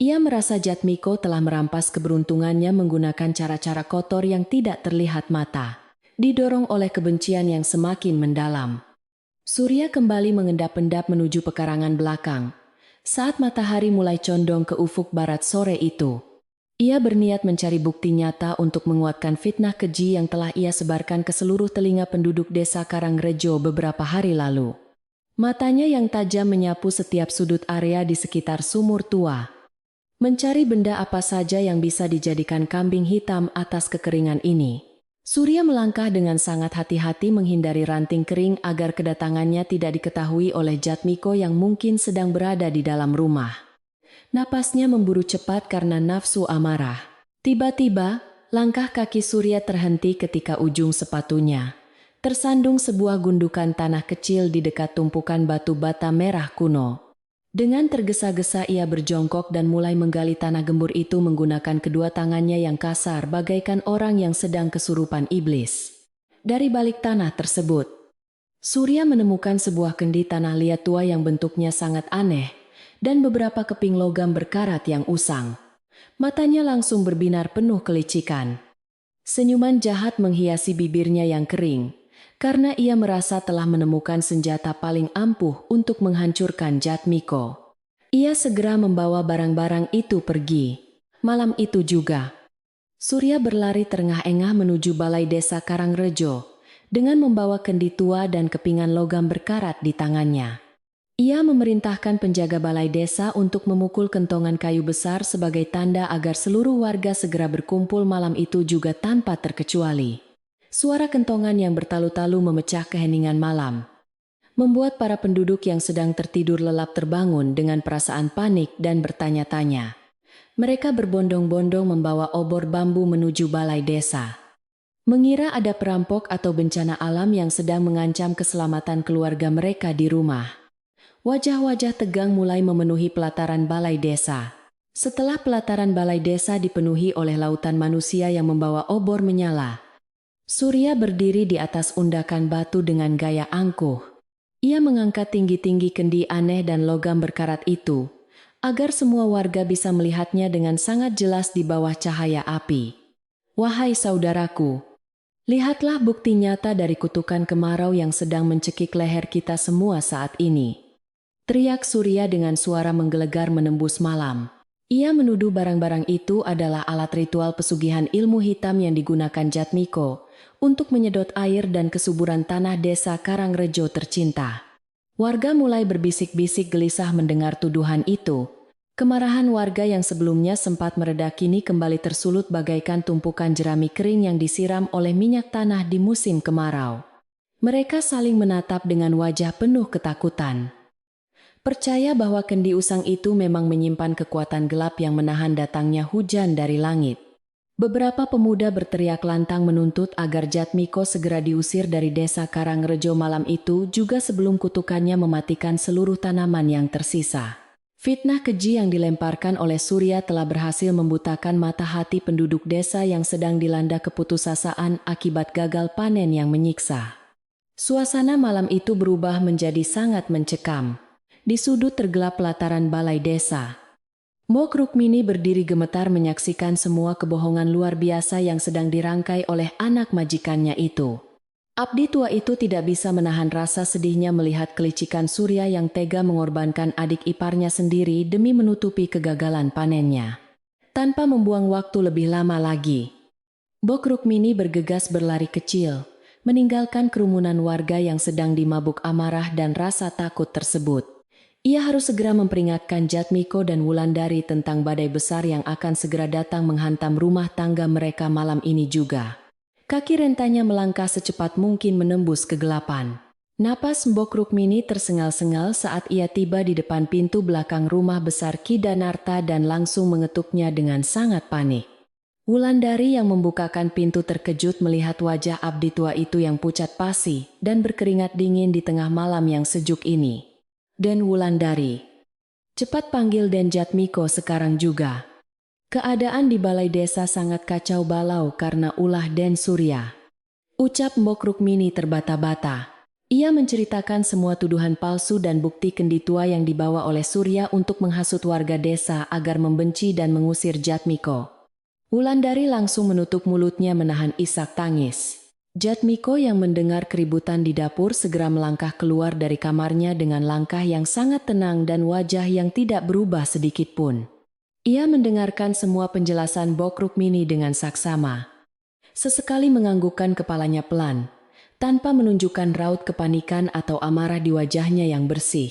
Ia merasa Jatmiko telah merampas keberuntungannya menggunakan cara-cara kotor yang tidak terlihat mata, didorong oleh kebencian yang semakin mendalam. Surya kembali mengendap-endap menuju pekarangan belakang. Saat matahari mulai condong ke ufuk barat sore itu, ia berniat mencari bukti nyata untuk menguatkan fitnah keji yang telah ia sebarkan ke seluruh telinga penduduk desa Karangrejo beberapa hari lalu. Matanya yang tajam menyapu setiap sudut area di sekitar sumur tua, mencari benda apa saja yang bisa dijadikan kambing hitam atas kekeringan ini. Surya melangkah dengan sangat hati-hati menghindari ranting kering agar kedatangannya tidak diketahui oleh Jatmiko yang mungkin sedang berada di dalam rumah. Napasnya memburu cepat karena nafsu amarah. Tiba-tiba, langkah kaki Surya terhenti ketika ujung sepatunya tersandung sebuah gundukan tanah kecil di dekat tumpukan batu bata merah kuno. Dengan tergesa-gesa ia berjongkok dan mulai menggali tanah gembur itu menggunakan kedua tangannya yang kasar bagaikan orang yang sedang kesurupan iblis. Dari balik tanah tersebut, Surya menemukan sebuah kendi tanah liat tua yang bentuknya sangat aneh dan beberapa keping logam berkarat yang usang. Matanya langsung berbinar penuh kelicikan. Senyuman jahat menghiasi bibirnya yang kering, karena ia merasa telah menemukan senjata paling ampuh untuk menghancurkan Jatmiko. Ia segera membawa barang-barang itu pergi. Malam itu juga, Surya berlari terengah-engah menuju balai desa Karangrejo, dengan membawa kendi tua dan kepingan logam berkarat di tangannya. Ia memerintahkan penjaga balai desa untuk memukul kentongan kayu besar sebagai tanda agar seluruh warga segera berkumpul malam itu juga tanpa terkecuali. Suara kentongan yang bertalu-talu memecah keheningan malam. membuat para penduduk yang sedang tertidur lelap terbangun dengan perasaan panik dan bertanya-tanya. Mereka berbondong-bondong membawa obor bambu menuju balai desa. Mengira ada perampok atau bencana alam yang sedang mengancam keselamatan keluarga mereka di rumah. Wajah-wajah tegang mulai memenuhi pelataran balai desa. Setelah pelataran balai desa dipenuhi oleh lautan manusia yang membawa obor menyala, Surya berdiri di atas undakan batu dengan gaya angkuh. Ia mengangkat tinggi-tinggi kendi aneh dan logam berkarat itu, agar semua warga bisa melihatnya dengan sangat jelas di bawah cahaya api. Wahai saudaraku, lihatlah bukti nyata dari kutukan kemarau yang sedang mencekik leher kita semua saat ini. Teriak Surya dengan suara menggelegar menembus malam. Ia menuduh barang-barang itu adalah alat ritual pesugihan ilmu hitam yang digunakan Jatmiko untuk menyedot air dan kesuburan tanah desa Karangrejo tercinta. Warga mulai berbisik-bisik gelisah mendengar tuduhan itu. Kemarahan warga yang sebelumnya sempat mereda kini kembali tersulut bagaikan tumpukan jerami kering yang disiram oleh minyak tanah di musim kemarau. Mereka saling menatap dengan wajah penuh ketakutan. Percaya bahwa kendi usang itu memang menyimpan kekuatan gelap yang menahan datangnya hujan dari langit. Beberapa pemuda berteriak lantang menuntut agar Jatmiko segera diusir dari desa Karangrejo malam itu juga sebelum kutukannya mematikan seluruh tanaman yang tersisa. Fitnah keji yang dilemparkan oleh Surya telah berhasil membutakan mata hati penduduk desa yang sedang dilanda keputusasaan akibat gagal panen yang menyiksa. Suasana malam itu berubah menjadi sangat mencekam. Di sudut tergelap pelataran balai desa, Mbok Rukmini berdiri gemetar menyaksikan semua kebohongan luar biasa yang sedang dirangkai oleh anak majikannya itu. Abdi tua itu tidak bisa menahan rasa sedihnya melihat kelicikan Surya yang tega mengorbankan adik iparnya sendiri demi menutupi kegagalan panennya. Tanpa membuang waktu lebih lama lagi, Mbok Rukmini bergegas berlari kecil, meninggalkan kerumunan warga yang sedang dimabuk amarah dan rasa takut tersebut. Ia harus segera memperingatkan Jatmiko dan Wulandari tentang badai besar yang akan segera datang menghantam rumah tangga mereka malam ini juga. Kaki rentanya melangkah secepat mungkin menembus kegelapan. Napas Mbok Rukmini tersengal-sengal saat ia tiba di depan pintu belakang rumah besar Ki Danarta dan langsung mengetuknya dengan sangat panik. Wulandari yang membukakan pintu terkejut melihat wajah abdi tua itu yang pucat pasi dan berkeringat dingin di tengah malam yang sejuk ini. Den Wulandari, cepat panggil Den Jatmiko sekarang juga. Keadaan di balai desa sangat kacau balau karena ulah Den Surya. Ucap Mbok Rukmini terbata-bata. Ia menceritakan semua tuduhan palsu dan bukti kendi tua yang dibawa oleh Surya untuk menghasut warga desa agar membenci dan mengusir Jatmiko. Wulandari langsung menutup mulutnya menahan isak tangis. Jatmiko yang mendengar keributan di dapur segera melangkah keluar dari kamarnya dengan langkah yang sangat tenang dan wajah yang tidak berubah sedikit pun. Ia mendengarkan semua penjelasan Mbok Rukmini dengan saksama. Sesekali menganggukkan kepalanya pelan, tanpa menunjukkan raut kepanikan atau amarah di wajahnya yang bersih.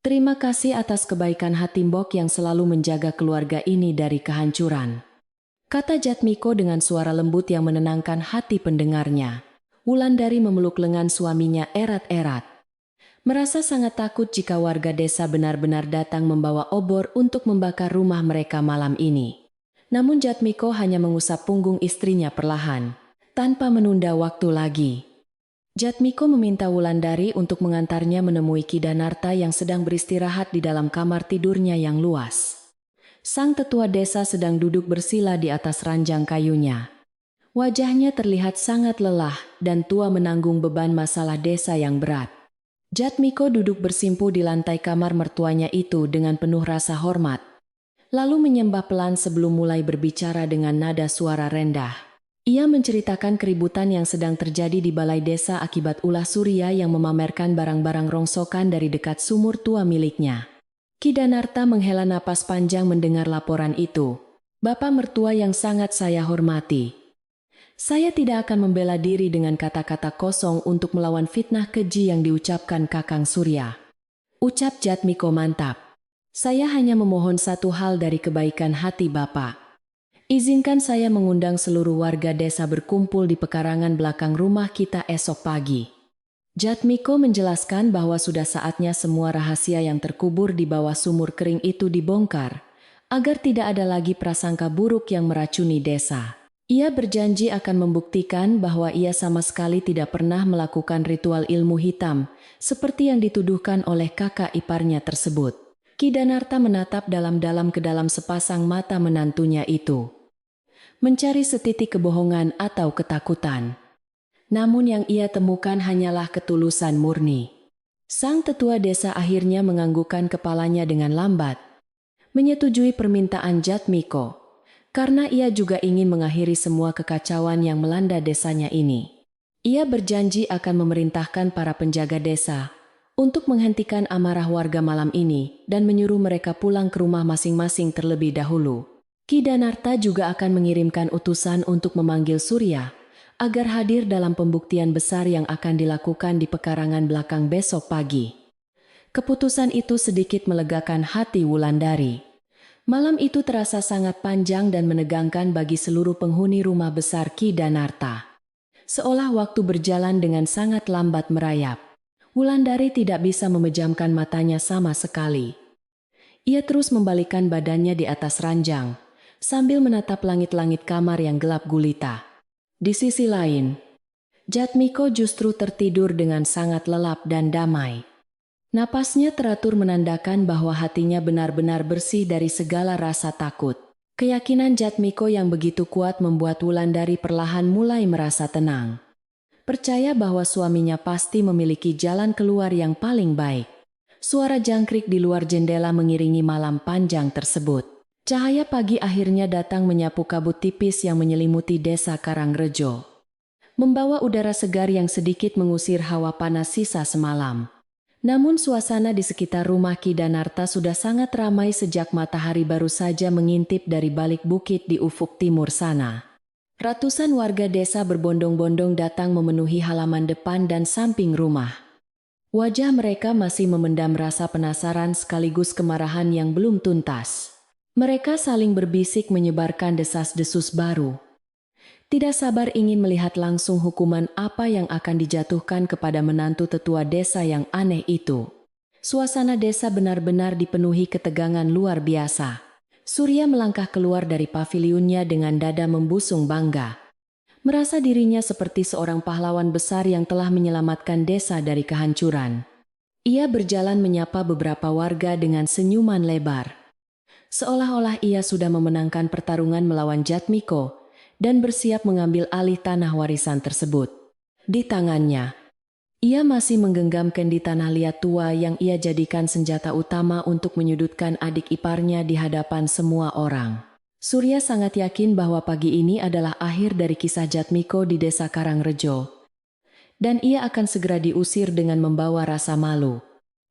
Terima kasih atas kebaikan hati Mbok yang selalu menjaga keluarga ini dari kehancuran, kata Jatmiko dengan suara lembut yang menenangkan hati pendengarnya. Wulandari memeluk lengan suaminya erat-erat. Merasa sangat takut jika warga desa benar-benar datang membawa obor untuk membakar rumah mereka malam ini. Namun Jatmiko hanya mengusap punggung istrinya perlahan, tanpa menunda waktu lagi. Jatmiko meminta Wulandari untuk mengantarnya menemui Ki Danarta yang sedang beristirahat di dalam kamar tidurnya yang luas. Sang tetua desa sedang duduk bersila di atas ranjang kayunya. Wajahnya terlihat sangat lelah dan tua menanggung beban masalah desa yang berat. Jatmiko duduk bersimpuh di lantai kamar mertuanya itu dengan penuh rasa hormat. Lalu menyembah pelan sebelum mulai berbicara dengan nada suara rendah. Ia menceritakan keributan yang sedang terjadi di balai desa akibat ulah Surya yang memamerkan barang-barang rongsokan dari dekat sumur tua miliknya. Ki Danarta menghela napas panjang mendengar laporan itu. Bapak mertua yang sangat saya hormati, saya tidak akan membela diri dengan kata-kata kosong untuk melawan fitnah keji yang diucapkan Kakang Surya. Ucap Jatmiko mantap. Saya hanya memohon satu hal dari kebaikan hati Bapak. Izinkan saya mengundang seluruh warga desa berkumpul di pekarangan belakang rumah kita esok pagi. Jatmiko menjelaskan bahwa sudah saatnya semua rahasia yang terkubur di bawah sumur kering itu dibongkar, agar tidak ada lagi prasangka buruk yang meracuni desa. Ia berjanji akan membuktikan bahwa ia sama sekali tidak pernah melakukan ritual ilmu hitam, seperti yang dituduhkan oleh kakak iparnya tersebut. Ki Danarta menatap dalam-dalam ke dalam sepasang mata menantunya itu, mencari setitik kebohongan atau ketakutan. Namun yang ia temukan hanyalah ketulusan murni. Sang tetua desa akhirnya menganggukkan kepalanya dengan lambat, menyetujui permintaan Jatmiko, karena ia juga ingin mengakhiri semua kekacauan yang melanda desanya ini. Ia berjanji akan memerintahkan para penjaga desa untuk menghentikan amarah warga malam ini dan menyuruh mereka pulang ke rumah masing-masing terlebih dahulu. Ki Danarta juga akan mengirimkan utusan untuk memanggil Surya agar hadir dalam pembuktian besar yang akan dilakukan di pekarangan belakang besok pagi. Keputusan itu sedikit melegakan hati Wulandari. Malam itu terasa sangat panjang dan menegangkan bagi seluruh penghuni rumah besar Ki Danarta. Seolah waktu berjalan dengan sangat lambat merayap. Wulandari tidak bisa memejamkan matanya sama sekali. Ia terus membalikkan badannya di atas ranjang, sambil menatap langit-langit kamar yang gelap gulita. Di sisi lain, Jatmiko justru tertidur dengan sangat lelap dan damai. Napasnya teratur menandakan bahwa hatinya benar-benar bersih dari segala rasa takut. Keyakinan Jatmiko yang begitu kuat membuat Wulandari perlahan mulai merasa tenang. Percaya bahwa suaminya pasti memiliki jalan keluar yang paling baik. Suara jangkrik di luar jendela mengiringi malam panjang tersebut. Cahaya pagi akhirnya datang menyapu kabut tipis yang menyelimuti desa Karangrejo, membawa udara segar yang sedikit mengusir hawa panas sisa semalam. Namun suasana di sekitar rumah Ki Danarta sudah sangat ramai sejak matahari baru saja mengintip dari balik bukit di ufuk timur sana. Ratusan warga desa berbondong-bondong datang memenuhi halaman depan dan samping rumah. Wajah mereka masih memendam rasa penasaran sekaligus kemarahan yang belum tuntas. Mereka saling berbisik menyebarkan desas-desus baru. Tidak sabar ingin melihat langsung hukuman apa yang akan dijatuhkan kepada menantu tetua desa yang aneh itu. Suasana desa benar-benar dipenuhi ketegangan luar biasa. Surya melangkah keluar dari pavilionnya dengan dada membusung bangga. Merasa dirinya seperti seorang pahlawan besar yang telah menyelamatkan desa dari kehancuran. Ia berjalan menyapa beberapa warga dengan senyuman lebar. Seolah-olah ia sudah memenangkan pertarungan melawan Jatmiko dan bersiap mengambil alih tanah warisan tersebut. Di tangannya, ia masih menggenggam kendi tanah liat tua yang ia jadikan senjata utama untuk menyudutkan adik iparnya di hadapan semua orang. Surya sangat yakin bahwa pagi ini adalah akhir dari kisah Jatmiko di desa Karangrejo, dan ia akan segera diusir dengan membawa rasa malu.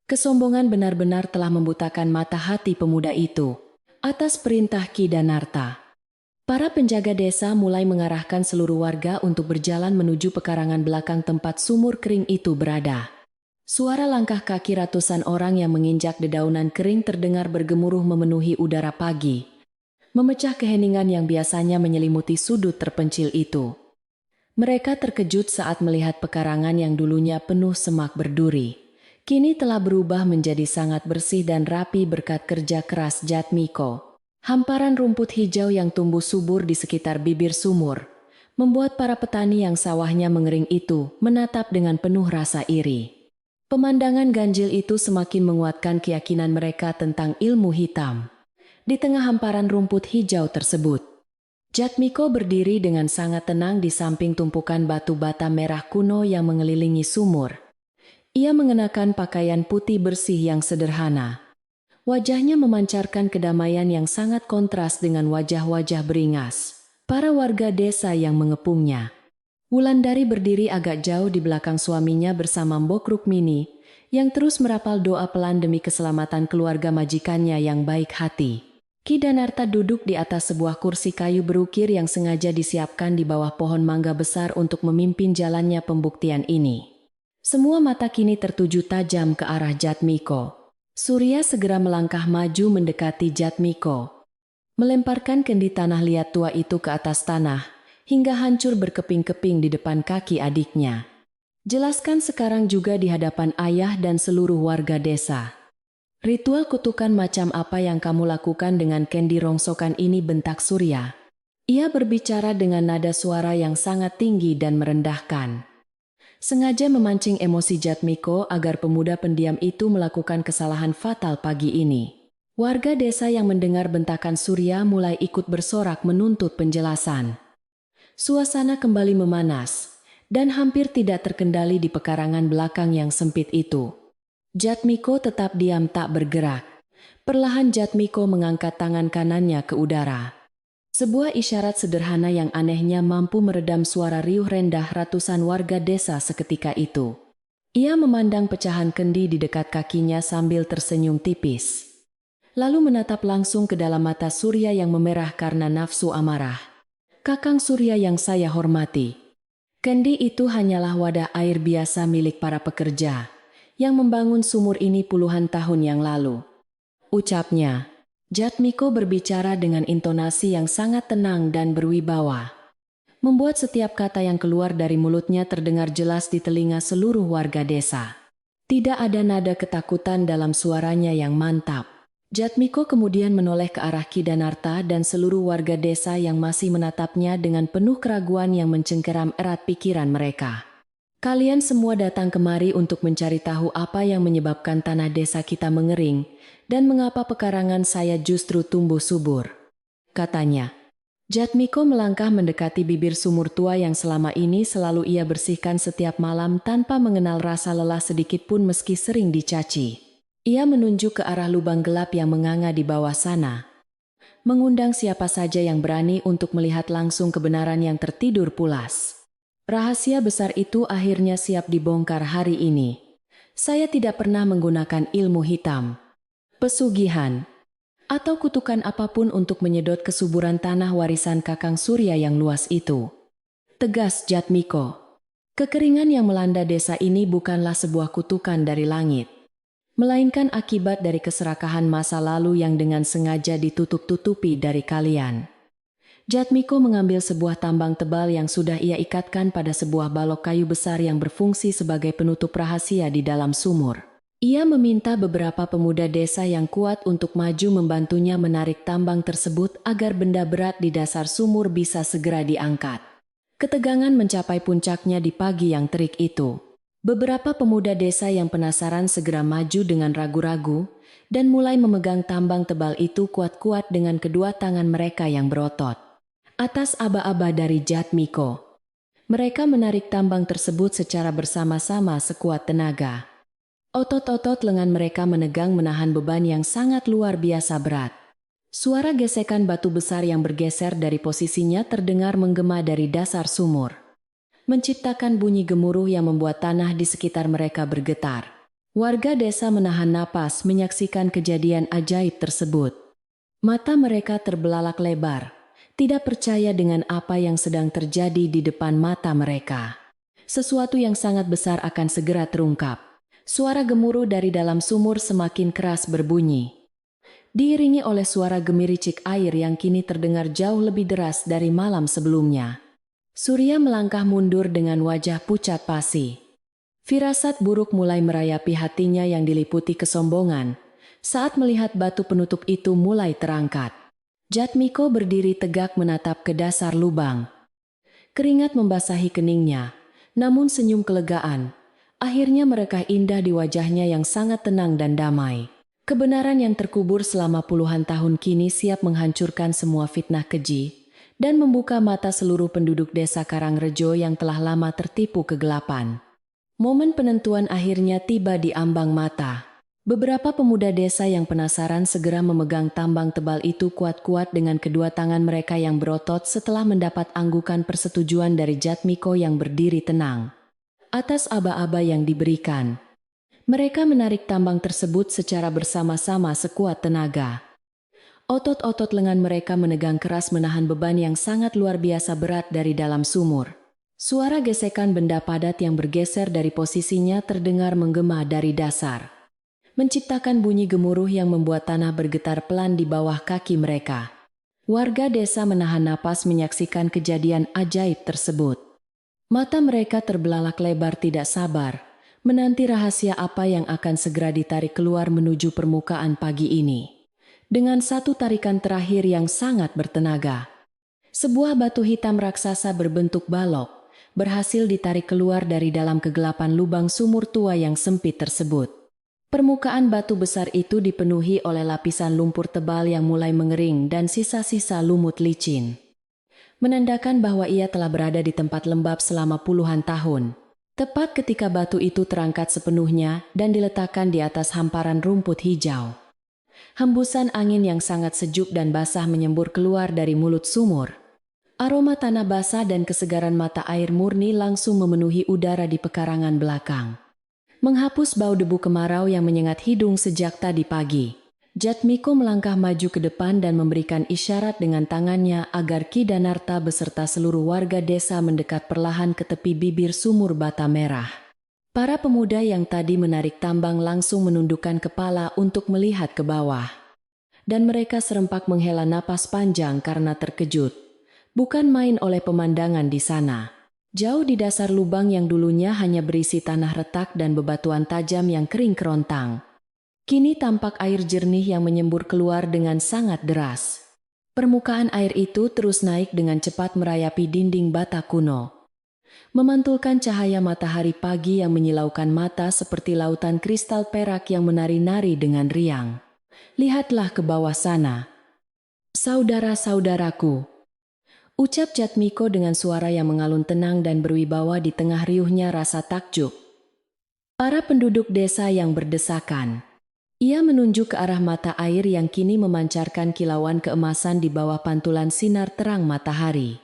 Kesombongan benar-benar telah membutakan mata hati pemuda itu. Atas perintah Ki Danarta, para penjaga desa mulai mengarahkan seluruh warga untuk berjalan menuju pekarangan belakang tempat sumur kering itu berada. Suara langkah kaki ratusan orang yang menginjak dedaunan kering terdengar bergemuruh memenuhi udara pagi, memecah keheningan yang biasanya menyelimuti sudut terpencil itu. Mereka terkejut saat melihat pekarangan yang dulunya penuh semak berduri. Kini telah berubah menjadi sangat bersih dan rapi berkat kerja keras Jatmiko. Hamparan rumput hijau yang tumbuh subur di sekitar bibir sumur membuat para petani yang sawahnya mengering itu menatap dengan penuh rasa iri. Pemandangan ganjil itu semakin menguatkan keyakinan mereka tentang ilmu hitam. Di tengah hamparan rumput hijau tersebut, Jatmiko berdiri dengan sangat tenang di samping tumpukan batu bata merah kuno yang mengelilingi sumur. Ia mengenakan pakaian putih bersih yang sederhana. Wajahnya memancarkan kedamaian yang sangat kontras dengan wajah-wajah beringas para warga desa yang mengepungnya. Wulandari berdiri agak jauh di belakang suaminya bersama Mbok Rukmini, yang terus merapal doa pelan demi keselamatan keluarga majikannya yang baik hati. Ki Danarta duduk di atas sebuah kursi kayu berukir yang sengaja disiapkan di bawah pohon mangga besar untuk memimpin jalannya pembuktian ini. Semua mata kini tertuju tajam ke arah Jatmiko. Surya segera melangkah maju mendekati Jatmiko, melemparkan kendi tanah liat tua itu ke atas tanah, hingga hancur berkeping-keping di depan kaki adiknya. Jelaskan sekarang juga di hadapan ayah dan seluruh warga desa. Ritual kutukan macam apa yang kamu lakukan dengan kendi rongsokan ini, bentak Surya. Ia berbicara dengan nada suara yang sangat tinggi dan merendahkan. Sengaja memancing emosi Jatmiko agar pemuda pendiam itu melakukan kesalahan fatal pagi ini. Warga desa yang mendengar bentakan Surya mulai ikut bersorak menuntut penjelasan. Suasana kembali memanas dan hampir tidak terkendali di pekarangan belakang yang sempit itu. Jatmiko tetap diam tak bergerak. Perlahan Jatmiko mengangkat tangan kanannya ke udara. Sebuah isyarat sederhana yang anehnya mampu meredam suara riuh rendah ratusan warga desa seketika itu. Ia memandang pecahan kendi di dekat kakinya sambil tersenyum tipis. Lalu menatap langsung ke dalam mata Surya yang memerah karena nafsu amarah. Kakang Surya yang saya hormati. Kendi itu hanyalah wadah air biasa milik para pekerja yang membangun sumur ini puluhan tahun yang lalu, ucapnya. Jatmiko berbicara dengan intonasi yang sangat tenang dan berwibawa, membuat setiap kata yang keluar dari mulutnya terdengar jelas di telinga seluruh warga desa. Tidak ada nada ketakutan dalam suaranya yang mantap. Jatmiko kemudian menoleh ke arah Kidanarta dan seluruh warga desa yang masih menatapnya dengan penuh keraguan yang mencengkeram erat pikiran mereka. Kalian semua datang kemari untuk mencari tahu apa yang menyebabkan tanah desa kita mengering dan mengapa pekarangan saya justru tumbuh subur, katanya. Jatmiko melangkah mendekati bibir sumur tua yang selama ini selalu ia bersihkan setiap malam tanpa mengenal rasa lelah sedikit pun meski sering dicaci. Ia menunjuk ke arah lubang gelap yang menganga di bawah sana, mengundang siapa saja yang berani untuk melihat langsung kebenaran yang tertidur pulas. Rahasia besar itu akhirnya siap dibongkar hari ini. Saya tidak pernah menggunakan ilmu hitam, pesugihan, atau kutukan apapun untuk menyedot kesuburan tanah warisan Kakang Surya yang luas itu, tegas Jatmiko. Kekeringan yang melanda desa ini bukanlah sebuah kutukan dari langit, melainkan akibat dari keserakahan masa lalu yang dengan sengaja ditutup-tutupi dari kalian. Jatmiko mengambil sebuah tambang tebal yang sudah ia ikatkan pada sebuah balok kayu besar yang berfungsi sebagai penutup rahasia di dalam sumur. Ia meminta beberapa pemuda desa yang kuat untuk maju membantunya menarik tambang tersebut agar benda berat di dasar sumur bisa segera diangkat. Ketegangan mencapai puncaknya di pagi yang terik itu. Beberapa pemuda desa yang penasaran segera maju dengan ragu-ragu dan mulai memegang tambang tebal itu kuat-kuat dengan kedua tangan mereka yang berotot. Atas aba-aba dari Jatmiko, mereka menarik tambang tersebut secara bersama-sama sekuat tenaga. Otot-otot lengan mereka menegang menahan beban yang sangat luar biasa berat. Suara gesekan batu besar yang bergeser dari posisinya terdengar menggema dari dasar sumur, menciptakan bunyi gemuruh yang membuat tanah di sekitar mereka bergetar. Warga desa menahan napas menyaksikan kejadian ajaib tersebut. Mata mereka terbelalak lebar, tidak percaya dengan apa yang sedang terjadi di depan mata mereka. Sesuatu yang sangat besar akan segera terungkap. Suara gemuruh dari dalam sumur semakin keras berbunyi, diiringi oleh suara gemericik air yang kini terdengar jauh lebih deras dari malam sebelumnya. Surya melangkah mundur dengan wajah pucat pasi. Firasat buruk mulai merayapi hatinya yang diliputi kesombongan saat melihat batu penutup itu mulai terangkat. Jatmiko berdiri tegak menatap ke dasar lubang. Keringat membasahi keningnya, namun senyum kelegaan akhirnya merekah indah di wajahnya yang sangat tenang dan damai. Kebenaran yang terkubur selama puluhan tahun kini siap menghancurkan semua fitnah keji dan membuka mata seluruh penduduk desa Karangrejo yang telah lama tertipu kegelapan. Momen penentuan akhirnya tiba di ambang mata. Beberapa pemuda desa yang penasaran segera memegang tambang tebal itu kuat-kuat dengan kedua tangan mereka yang berotot setelah mendapat anggukan persetujuan dari Jatmiko yang berdiri tenang. Atas aba-aba yang diberikan, mereka menarik tambang tersebut secara bersama-sama sekuat tenaga. Otot-otot lengan mereka menegang keras menahan beban yang sangat luar biasa berat dari dalam sumur. Suara gesekan benda padat yang bergeser dari posisinya terdengar menggema dari dasar, menciptakan bunyi gemuruh yang membuat tanah bergetar pelan di bawah kaki mereka. Warga desa menahan napas menyaksikan kejadian ajaib tersebut. Mata mereka terbelalak lebar tidak sabar, menanti rahasia apa yang akan segera ditarik keluar menuju permukaan pagi ini. Dengan satu tarikan terakhir yang sangat bertenaga, sebuah batu hitam raksasa berbentuk balok berhasil ditarik keluar dari dalam kegelapan lubang sumur tua yang sempit tersebut. Permukaan batu besar itu dipenuhi oleh lapisan lumpur tebal yang mulai mengering dan sisa-sisa lumut licin, menandakan bahwa ia telah berada di tempat lembab selama puluhan tahun. Tepat ketika batu itu terangkat sepenuhnya dan diletakkan di atas hamparan rumput hijau, hembusan angin yang sangat sejuk dan basah menyembur keluar dari mulut sumur. Aroma tanah basah dan kesegaran mata air murni langsung memenuhi udara di pekarangan belakang, menghapus bau debu kemarau yang menyengat hidung sejak tadi pagi. Jatmiko melangkah maju ke depan dan memberikan isyarat dengan tangannya agar Ki Danarta beserta seluruh warga desa mendekat perlahan ke tepi bibir sumur bata merah. Para pemuda yang tadi menarik tambang langsung menundukkan kepala untuk melihat ke bawah. Dan mereka serempak menghela napas panjang karena terkejut. Bukan main oleh pemandangan di sana. Jauh di dasar lubang yang dulunya hanya berisi tanah retak dan bebatuan tajam yang kering kerontang, kini tampak air jernih yang menyembur keluar dengan sangat deras. Permukaan air itu terus naik dengan cepat merayapi dinding bata kuno, memantulkan cahaya matahari pagi yang menyilaukan mata seperti lautan kristal perak yang menari-nari dengan riang. Lihatlah ke bawah sana, saudara-saudaraku, ucap Jatmiko dengan suara yang mengalun tenang dan berwibawa di tengah riuhnya rasa takjub para penduduk desa yang berdesakan. Ia menunjuk ke arah mata air yang kini memancarkan kilauan keemasan di bawah pantulan sinar terang matahari.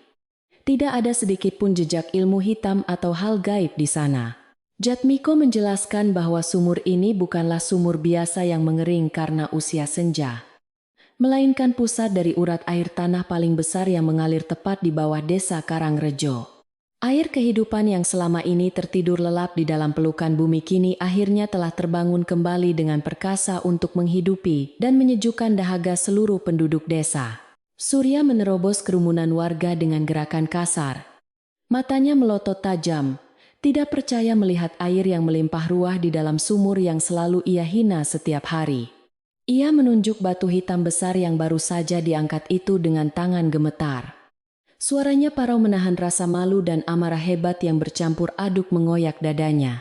Tidak ada sedikit pun jejak ilmu hitam atau hal gaib di sana. Jatmiko menjelaskan bahwa sumur ini bukanlah sumur biasa yang mengering karena usia senja, melainkan pusat dari urat air tanah paling besar yang mengalir tepat di bawah desa Karangrejo. Air kehidupan yang selama ini tertidur lelap di dalam pelukan bumi kini akhirnya telah terbangun kembali dengan perkasa untuk menghidupi dan menyejukkan dahaga seluruh penduduk desa. Surya menerobos kerumunan warga dengan gerakan kasar. Matanya melotot tajam, tidak percaya melihat air yang melimpah ruah di dalam sumur yang selalu ia hina setiap hari. Ia menunjuk batu hitam besar yang baru saja diangkat itu dengan tangan gemetar. Suaranya parau menahan rasa malu dan amarah hebat yang bercampur aduk mengoyak dadanya.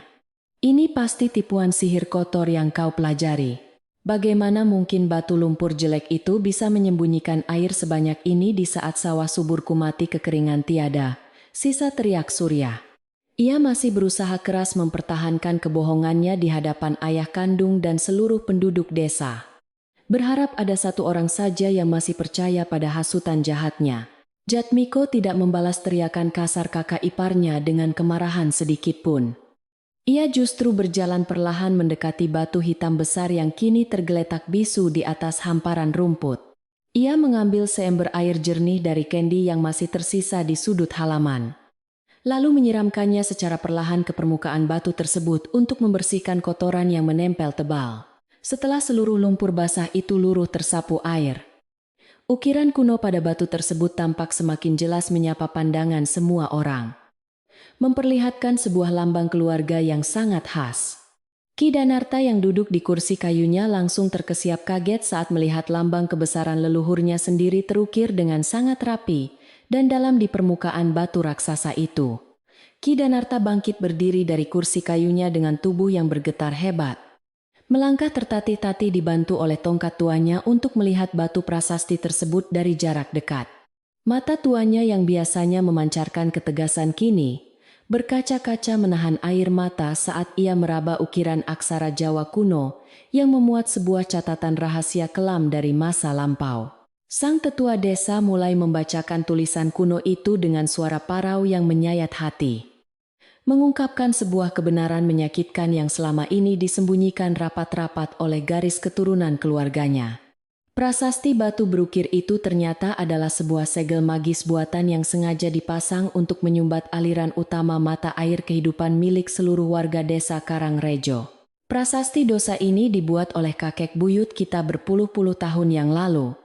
Ini pasti tipuan sihir kotor yang kau pelajari. Bagaimana mungkin batu lumpur jelek itu bisa menyembunyikan air sebanyak ini di saat sawah suburku mati kekeringan tiada? Sisa teriak Surya. Ia masih berusaha keras mempertahankan kebohongannya di hadapan ayah kandung dan seluruh penduduk desa. Berharap ada satu orang saja yang masih percaya pada hasutan jahatnya. Jatmiko tidak membalas teriakan kasar kakak iparnya dengan kemarahan sedikit pun. Ia justru berjalan perlahan mendekati batu hitam besar yang kini tergeletak bisu di atas hamparan rumput. Ia mengambil seember air jernih dari kendi yang masih tersisa di sudut halaman, lalu menyiramkannya secara perlahan ke permukaan batu tersebut untuk membersihkan kotoran yang menempel tebal. Setelah seluruh lumpur basah itu luruh tersapu air, ukiran kuno pada batu tersebut tampak semakin jelas menyapa pandangan semua orang, memperlihatkan sebuah lambang keluarga yang sangat khas. Ki Danarta yang duduk di kursi kayunya langsung terkesiap kaget saat melihat lambang kebesaran leluhurnya sendiri terukir dengan sangat rapi dan dalam di permukaan batu raksasa itu. Ki Danarta bangkit berdiri dari kursi kayunya dengan tubuh yang bergetar hebat. Melangkah tertatih-tatih dibantu oleh tongkat tuanya untuk melihat batu prasasti tersebut dari jarak dekat. Mata tuanya yang biasanya memancarkan ketegasan kini berkaca-kaca menahan air mata saat ia meraba ukiran aksara Jawa kuno yang memuat sebuah catatan rahasia kelam dari masa lampau. Sang tetua desa mulai membacakan tulisan kuno itu dengan suara parau yang menyayat hati, mengungkapkan sebuah kebenaran menyakitkan yang selama ini disembunyikan rapat-rapat oleh garis keturunan keluarganya. Prasasti batu berukir itu ternyata adalah sebuah segel magis buatan yang sengaja dipasang untuk menyumbat aliran utama mata air kehidupan milik seluruh warga desa Karangrejo. Prasasti dosa ini dibuat oleh kakek buyut kita berpuluh-puluh tahun yang lalu.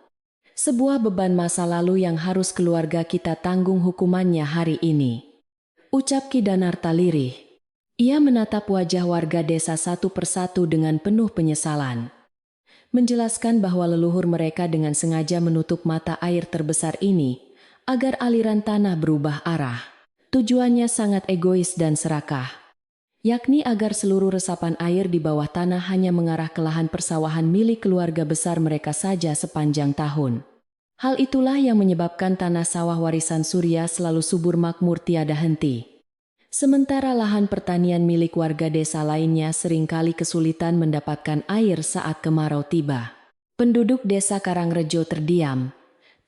Sebuah beban masa lalu yang harus keluarga kita tanggung hukumannya hari ini. ucap Ki Danarta lirih. Ia menatap wajah warga desa satu persatu dengan penuh penyesalan. Menjelaskan bahwa leluhur mereka dengan sengaja menutup mata air terbesar ini, agar aliran tanah berubah arah. Tujuannya sangat egois dan serakah, yakni agar seluruh resapan air di bawah tanah hanya mengarah ke lahan persawahan milik keluarga besar mereka saja sepanjang tahun. Hal itulah yang menyebabkan tanah sawah warisan Surya selalu subur makmur tiada henti. Sementara lahan pertanian milik warga desa lainnya seringkali kesulitan mendapatkan air saat kemarau tiba. Penduduk desa Karangrejo terdiam,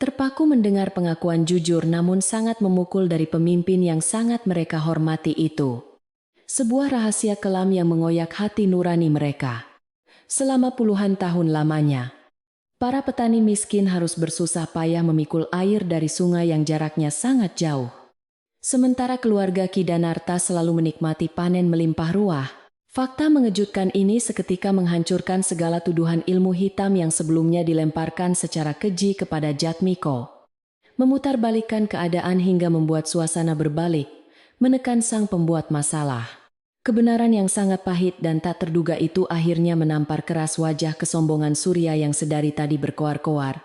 terpaku mendengar pengakuan jujur namun sangat memukul dari pemimpin yang sangat mereka hormati itu. Sebuah rahasia kelam yang mengoyak hati nurani mereka. Selama puluhan tahun lamanya, para petani miskin harus bersusah payah memikul air dari sungai yang jaraknya sangat jauh. Sementara keluarga Ki Danarta selalu menikmati panen melimpah ruah. Fakta mengejutkan ini seketika menghancurkan segala tuduhan ilmu hitam yang sebelumnya dilemparkan secara keji kepada Jatmiko. Memutarbalikkan keadaan hingga membuat suasana berbalik, menekan sang pembuat masalah. Kebenaran yang sangat pahit dan tak terduga itu akhirnya menampar keras wajah kesombongan Surya yang sedari tadi berkoar-koar.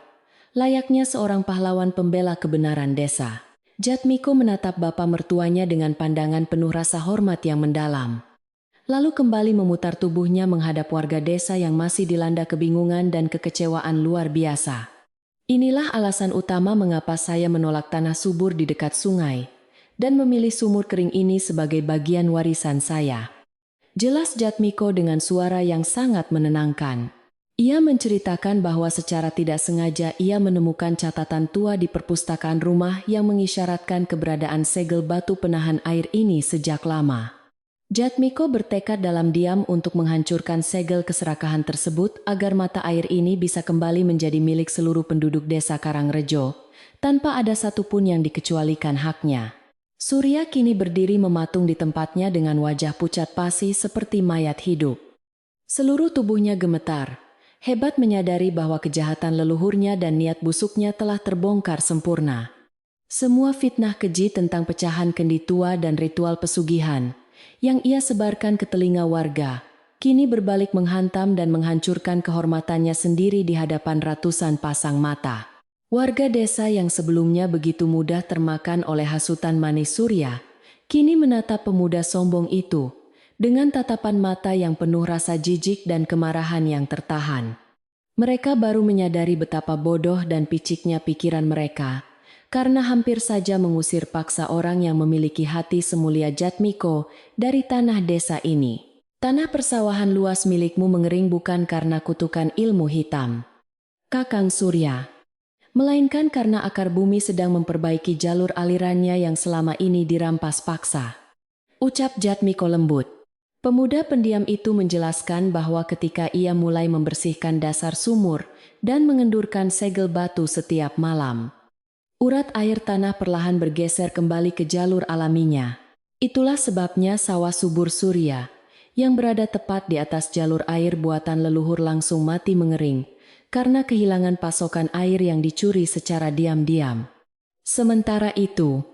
Layaknya seorang pahlawan pembela kebenaran desa, Jatmiko menatap bapa mertuanya dengan pandangan penuh rasa hormat yang mendalam. Lalu kembali memutar tubuhnya menghadap warga desa yang masih dilanda kebingungan dan kekecewaan luar biasa. Inilah alasan utama mengapa saya menolak tanah subur di dekat sungai dan memilih sumur kering ini sebagai bagian warisan saya. Jelas Jatmiko dengan suara yang sangat menenangkan. Ia menceritakan bahwa secara tidak sengaja ia menemukan catatan tua di perpustakaan rumah yang mengisyaratkan keberadaan segel batu penahan air ini sejak lama. Jatmiko bertekad dalam diam untuk menghancurkan segel keserakahan tersebut agar mata air ini bisa kembali menjadi milik seluruh penduduk desa Karangrejo, tanpa ada satupun yang dikecualikan haknya. Surya kini berdiri mematung di tempatnya dengan wajah pucat pasi seperti mayat hidup. Seluruh tubuhnya gemetar. Hebat menyadari bahwa kejahatan leluhurnya dan niat busuknya telah terbongkar sempurna. Semua fitnah keji tentang pecahan kendi tua dan ritual pesugihan yang ia sebarkan ke telinga warga, kini berbalik menghantam dan menghancurkan kehormatannya sendiri di hadapan ratusan pasang mata. Warga desa yang sebelumnya begitu mudah termakan oleh hasutan manis Surya, kini menatap pemuda sombong itu dengan tatapan mata yang penuh rasa jijik dan kemarahan yang tertahan. Mereka baru menyadari betapa bodoh dan piciknya pikiran mereka, karena hampir saja mengusir paksa orang yang memiliki hati semulia Jatmiko dari tanah desa ini. Tanah persawahan luas milikmu mengering bukan karena kutukan ilmu hitam, Kakang Surya, melainkan karena akar bumi sedang memperbaiki jalur alirannya yang selama ini dirampas paksa, ucap Jatmiko lembut. Pemuda pendiam itu menjelaskan bahwa ketika ia mulai membersihkan dasar sumur dan mengendurkan segel batu setiap malam, urat air tanah perlahan bergeser kembali ke jalur alaminya. Itulah sebabnya sawah subur Surya, yang berada tepat di atas jalur air buatan leluhur langsung mati mengering, karena kehilangan pasokan air yang dicuri secara diam-diam. Sementara itu,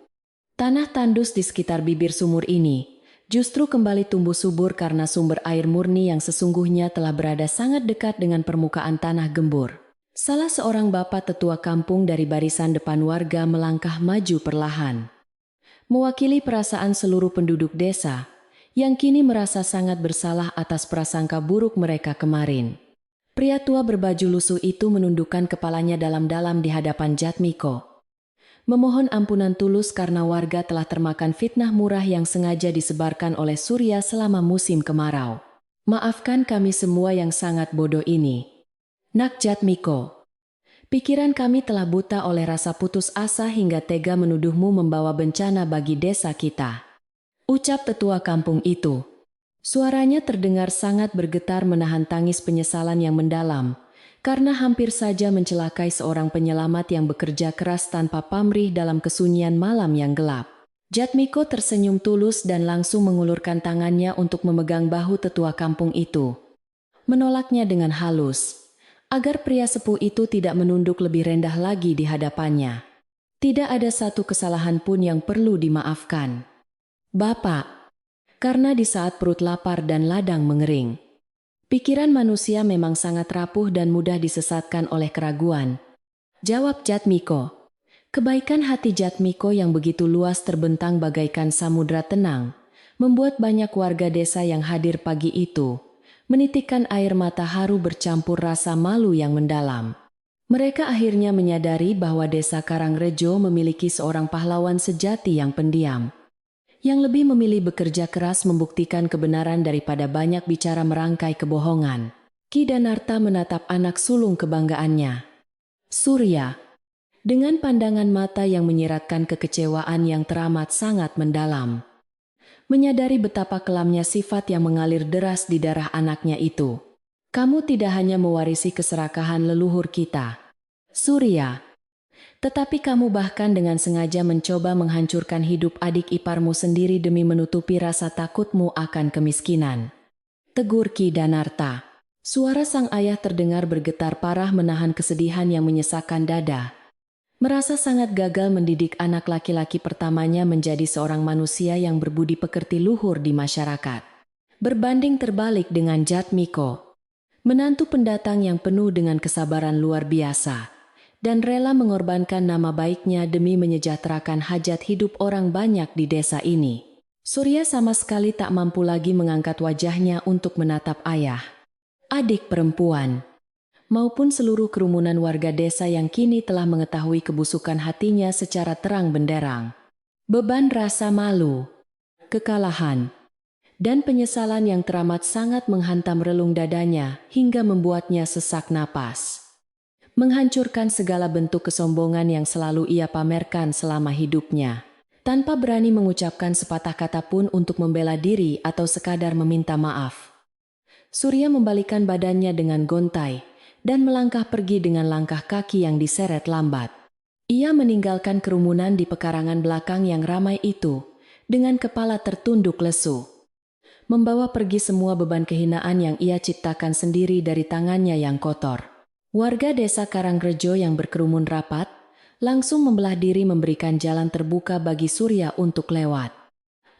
tanah tandus di sekitar bibir sumur ini justru kembali tumbuh subur karena sumber air murni yang sesungguhnya telah berada sangat dekat dengan permukaan tanah gembur. Salah seorang bapak tetua kampung dari barisan depan warga melangkah maju perlahan, mewakili perasaan seluruh penduduk desa yang kini merasa sangat bersalah atas prasangka buruk mereka kemarin. Pria tua berbaju lusuh itu menundukkan kepalanya dalam-dalam di hadapan Jatmiko, memohon ampunan tulus karena warga telah termakan fitnah murah yang sengaja disebarkan oleh Surya selama musim kemarau. Maafkan kami semua yang sangat bodoh ini, Nak Jatmiko. Pikiran kami telah buta oleh rasa putus asa hingga tega menuduhmu membawa bencana bagi desa kita, ucap tetua kampung itu. Suaranya terdengar sangat bergetar menahan tangis penyesalan yang mendalam, karena hampir saja mencelakai seorang penyelamat yang bekerja keras tanpa pamrih dalam kesunyian malam yang gelap. Jatmiko tersenyum tulus dan langsung mengulurkan tangannya untuk memegang bahu tetua kampung itu, menolaknya dengan halus, agar pria sepuh itu tidak menunduk lebih rendah lagi di hadapannya. Tidak ada satu kesalahan pun yang perlu dimaafkan. Bapak, karena di saat perut lapar dan ladang mengering. Pikiran manusia memang sangat rapuh dan mudah disesatkan oleh keraguan. Jawab Jatmiko. Kebaikan hati Jatmiko yang begitu luas terbentang bagaikan samudra tenang, membuat banyak warga desa yang hadir pagi itu menitikkan air mata haru bercampur rasa malu yang mendalam. Mereka akhirnya menyadari bahwa desa Karangrejo memiliki seorang pahlawan sejati yang pendiam, yang lebih memilih bekerja keras membuktikan kebenaran daripada banyak bicara merangkai kebohongan. Ki Danarta menatap anak sulung kebanggaannya, Surya, dengan pandangan mata yang menyiratkan kekecewaan yang teramat sangat mendalam. Menyadari betapa kelamnya sifat yang mengalir deras di darah anaknya itu. Kamu tidak hanya mewarisi keserakahan leluhur kita, Surya, tetapi kamu bahkan dengan sengaja mencoba menghancurkan hidup adik iparmu sendiri demi menutupi rasa takutmu akan kemiskinan. Tegur Ki Danarta. Suara sang ayah terdengar bergetar parah menahan kesedihan yang menyesakkan dada. Merasa sangat gagal mendidik anak laki-laki pertamanya menjadi seorang manusia yang berbudi pekerti luhur di masyarakat. Berbanding terbalik dengan Jatmiko, menantu pendatang yang penuh dengan kesabaran luar biasa dan rela mengorbankan nama baiknya demi menyejahterakan hajat hidup orang banyak di desa ini. Surya sama sekali tak mampu lagi mengangkat wajahnya untuk menatap ayah, adik perempuan, maupun seluruh kerumunan warga desa yang kini telah mengetahui kebusukan hatinya secara terang benderang. Beban rasa malu, kekalahan, dan penyesalan yang teramat sangat menghantam relung dadanya hingga membuatnya sesak napas. Menghancurkan segala bentuk kesombongan yang selalu ia pamerkan selama hidupnya, tanpa berani mengucapkan sepatah kata pun untuk membela diri atau sekadar meminta maaf. Surya membalikkan badannya dengan gontai dan melangkah pergi dengan langkah kaki yang diseret lambat. Ia meninggalkan kerumunan di pekarangan belakang yang ramai itu dengan kepala tertunduk lesu, membawa pergi semua beban kehinaan yang ia ciptakan sendiri dari tangannya yang kotor. Warga desa Karangrejo yang berkerumun rapat langsung membelah diri memberikan jalan terbuka bagi Surya untuk lewat,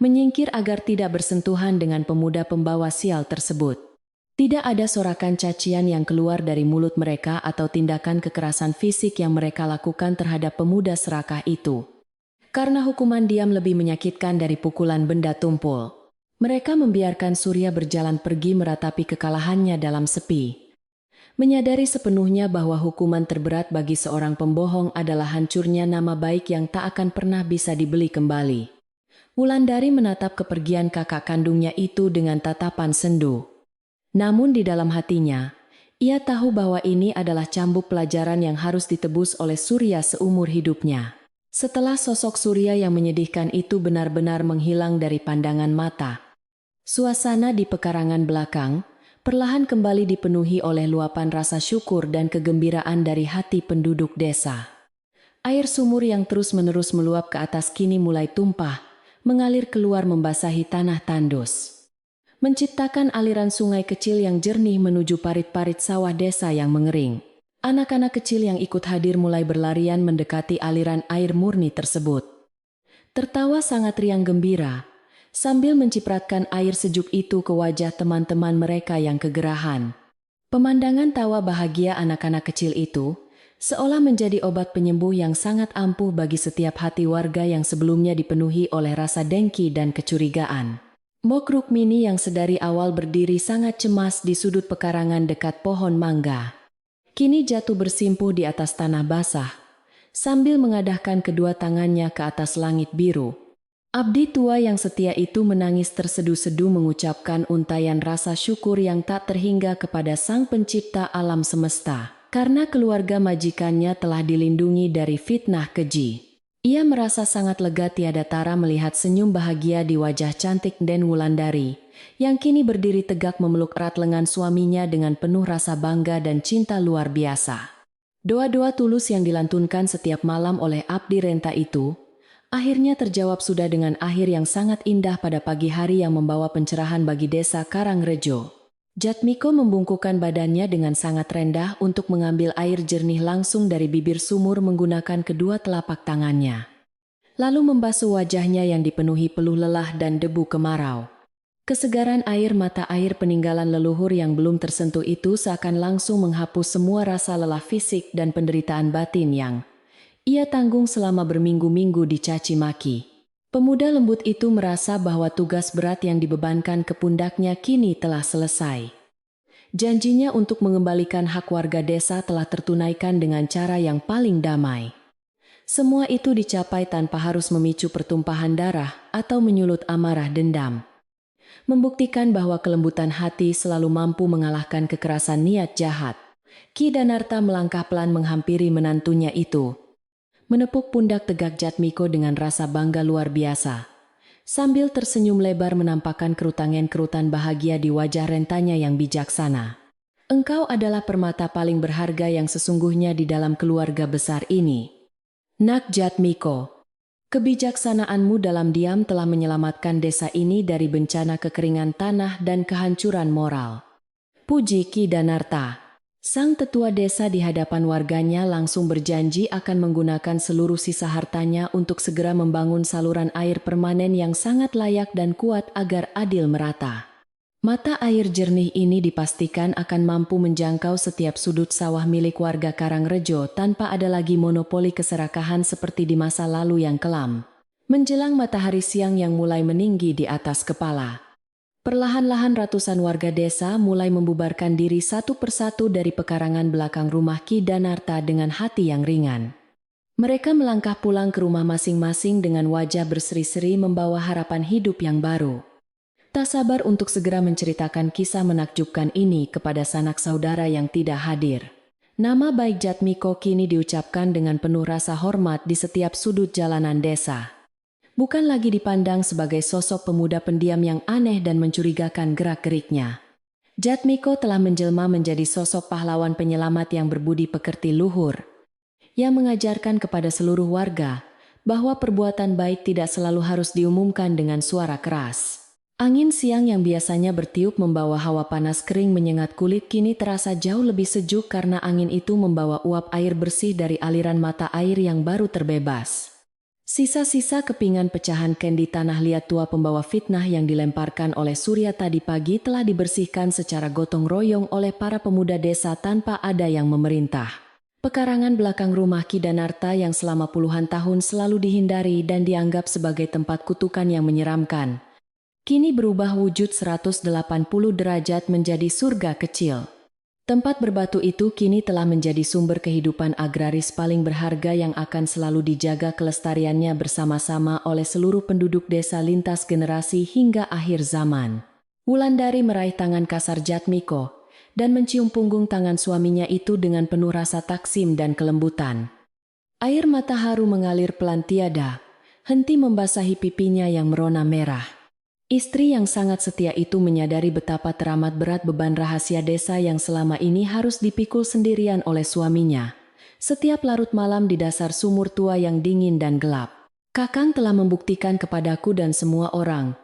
menyingkir agar tidak bersentuhan dengan pemuda pembawa sial tersebut. Tidak ada sorakan cacian yang keluar dari mulut mereka atau tindakan kekerasan fisik yang mereka lakukan terhadap pemuda serakah itu. Karena hukuman diam lebih menyakitkan dari pukulan benda tumpul, mereka membiarkan Surya berjalan pergi meratapi kekalahannya dalam sepi. Menyadari sepenuhnya bahwa hukuman terberat bagi seorang pembohong adalah hancurnya nama baik yang tak akan pernah bisa dibeli kembali. Wulandari menatap kepergian kakak kandungnya itu dengan tatapan sendu. Namun di dalam hatinya, ia tahu bahwa ini adalah cambuk pelajaran yang harus ditebus oleh Surya seumur hidupnya. Setelah sosok Surya yang menyedihkan itu benar-benar menghilang dari pandangan mata, suasana di pekarangan belakang perlahan kembali dipenuhi oleh luapan rasa syukur dan kegembiraan dari hati penduduk desa. Air sumur yang terus-menerus meluap ke atas kini mulai tumpah, mengalir keluar membasahi tanah tandus, menciptakan aliran sungai kecil yang jernih menuju parit-parit sawah desa yang mengering. Anak-anak kecil yang ikut hadir mulai berlarian mendekati aliran air murni tersebut. Tertawa sangat riang gembira, sambil mencipratkan air sejuk itu ke wajah teman-teman mereka yang kegerahan. Pemandangan tawa bahagia anak-anak kecil itu seolah menjadi obat penyembuh yang sangat ampuh bagi setiap hati warga yang sebelumnya dipenuhi oleh rasa dengki dan kecurigaan. Mbok Rukmini yang sedari awal berdiri sangat cemas di sudut pekarangan dekat pohon mangga, kini jatuh bersimpuh di atas tanah basah, sambil mengadahkan kedua tangannya ke atas langit biru. Abdi tua yang setia itu menangis terseduh-seduh mengucapkan untayan rasa syukur yang tak terhingga kepada Sang Pencipta alam semesta, karena keluarga majikannya telah dilindungi dari fitnah keji. Ia merasa sangat lega tiada tara melihat senyum bahagia di wajah cantik Den Wulandari, yang kini berdiri tegak memeluk erat lengan suaminya dengan penuh rasa bangga dan cinta luar biasa. Doa-doa tulus yang dilantunkan setiap malam oleh Abdi Renta itu akhirnya terjawab sudah dengan akhir yang sangat indah pada pagi hari yang membawa pencerahan bagi desa Karangrejo. Jatmiko membungkukkan badannya dengan sangat rendah untuk mengambil air jernih langsung dari bibir sumur menggunakan kedua telapak tangannya. lalu membasuh wajahnya yang dipenuhi peluh lelah dan debu kemarau. Kesegaran air mata air peninggalan leluhur yang belum tersentuh itu seakan langsung menghapus semua rasa lelah fisik dan penderitaan batin yang ia tanggung selama berminggu-minggu dicaci maki. Pemuda lembut itu merasa bahwa tugas berat yang dibebankan ke pundaknya kini telah selesai. Janjinya untuk mengembalikan hak warga desa telah tertunaikan dengan cara yang paling damai. Semua itu dicapai tanpa harus memicu pertumpahan darah atau menyulut amarah dendam. Membuktikan bahwa kelembutan hati selalu mampu mengalahkan kekerasan niat jahat. Ki Danarta melangkah pelan menghampiri menantunya itu. Menepuk pundak tegak Jatmiko dengan rasa bangga luar biasa. Sambil tersenyum lebar menampakkan kerutan bahagia di wajah rentanya yang bijaksana. Engkau adalah permata paling berharga yang sesungguhnya di dalam keluarga besar ini. Nak Jatmiko, kebijaksanaanmu dalam diam telah menyelamatkan desa ini dari bencana kekeringan tanah dan kehancuran moral. Puji Ki Danarta. Sang tetua desa di hadapan warganya langsung berjanji akan menggunakan seluruh sisa hartanya untuk segera membangun saluran air permanen yang sangat layak dan kuat agar adil merata. Mata air jernih ini dipastikan akan mampu menjangkau setiap sudut sawah milik warga Karangrejo tanpa ada lagi monopoli keserakahan seperti di masa lalu yang kelam. Menjelang matahari siang yang mulai meninggi di atas kepala, perlahan-lahan ratusan warga desa mulai membubarkan diri satu persatu dari pekarangan belakang rumah Ki Danarta dengan hati yang ringan. Mereka melangkah pulang ke rumah masing-masing dengan wajah berseri-seri membawa harapan hidup yang baru. Tak sabar untuk segera menceritakan kisah menakjubkan ini kepada sanak saudara yang tidak hadir. Nama baik Jatmiko kini diucapkan dengan penuh rasa hormat di setiap sudut jalanan desa. Bukan lagi dipandang sebagai sosok pemuda pendiam yang aneh dan mencurigakan gerak-geriknya. Jatmiko telah menjelma menjadi sosok pahlawan penyelamat yang berbudi pekerti luhur, yang mengajarkan kepada seluruh warga bahwa perbuatan baik tidak selalu harus diumumkan dengan suara keras. Angin siang yang biasanya bertiup membawa hawa panas kering menyengat kulit kini terasa jauh lebih sejuk karena angin itu membawa uap air bersih dari aliran mata air yang baru terbebas. Sisa-sisa kepingan pecahan kendi tanah liat tua pembawa fitnah yang dilemparkan oleh Surya tadi pagi telah dibersihkan secara gotong royong oleh para pemuda desa tanpa ada yang memerintah. Pekarangan belakang rumah Ki Danarta yang selama puluhan tahun selalu dihindari dan dianggap sebagai tempat kutukan yang menyeramkan, kini berubah wujud 180 derajat menjadi surga kecil. Tempat berbatu itu kini telah menjadi sumber kehidupan agraris paling berharga yang akan selalu dijaga kelestariannya bersama-sama oleh seluruh penduduk desa lintas generasi hingga akhir zaman. Wulandari meraih tangan kasar Jatmiko dan mencium punggung tangan suaminya itu dengan penuh rasa taksim dan kelembutan. Air mata haru mengalir pelan tiada henti membasahi pipinya yang merona merah. Istri yang sangat setia itu menyadari betapa teramat berat beban rahasia desa yang selama ini harus dipikul sendirian oleh suaminya. Setiap larut malam di dasar sumur tua yang dingin dan gelap, Kakang telah membuktikan kepadaku dan semua orang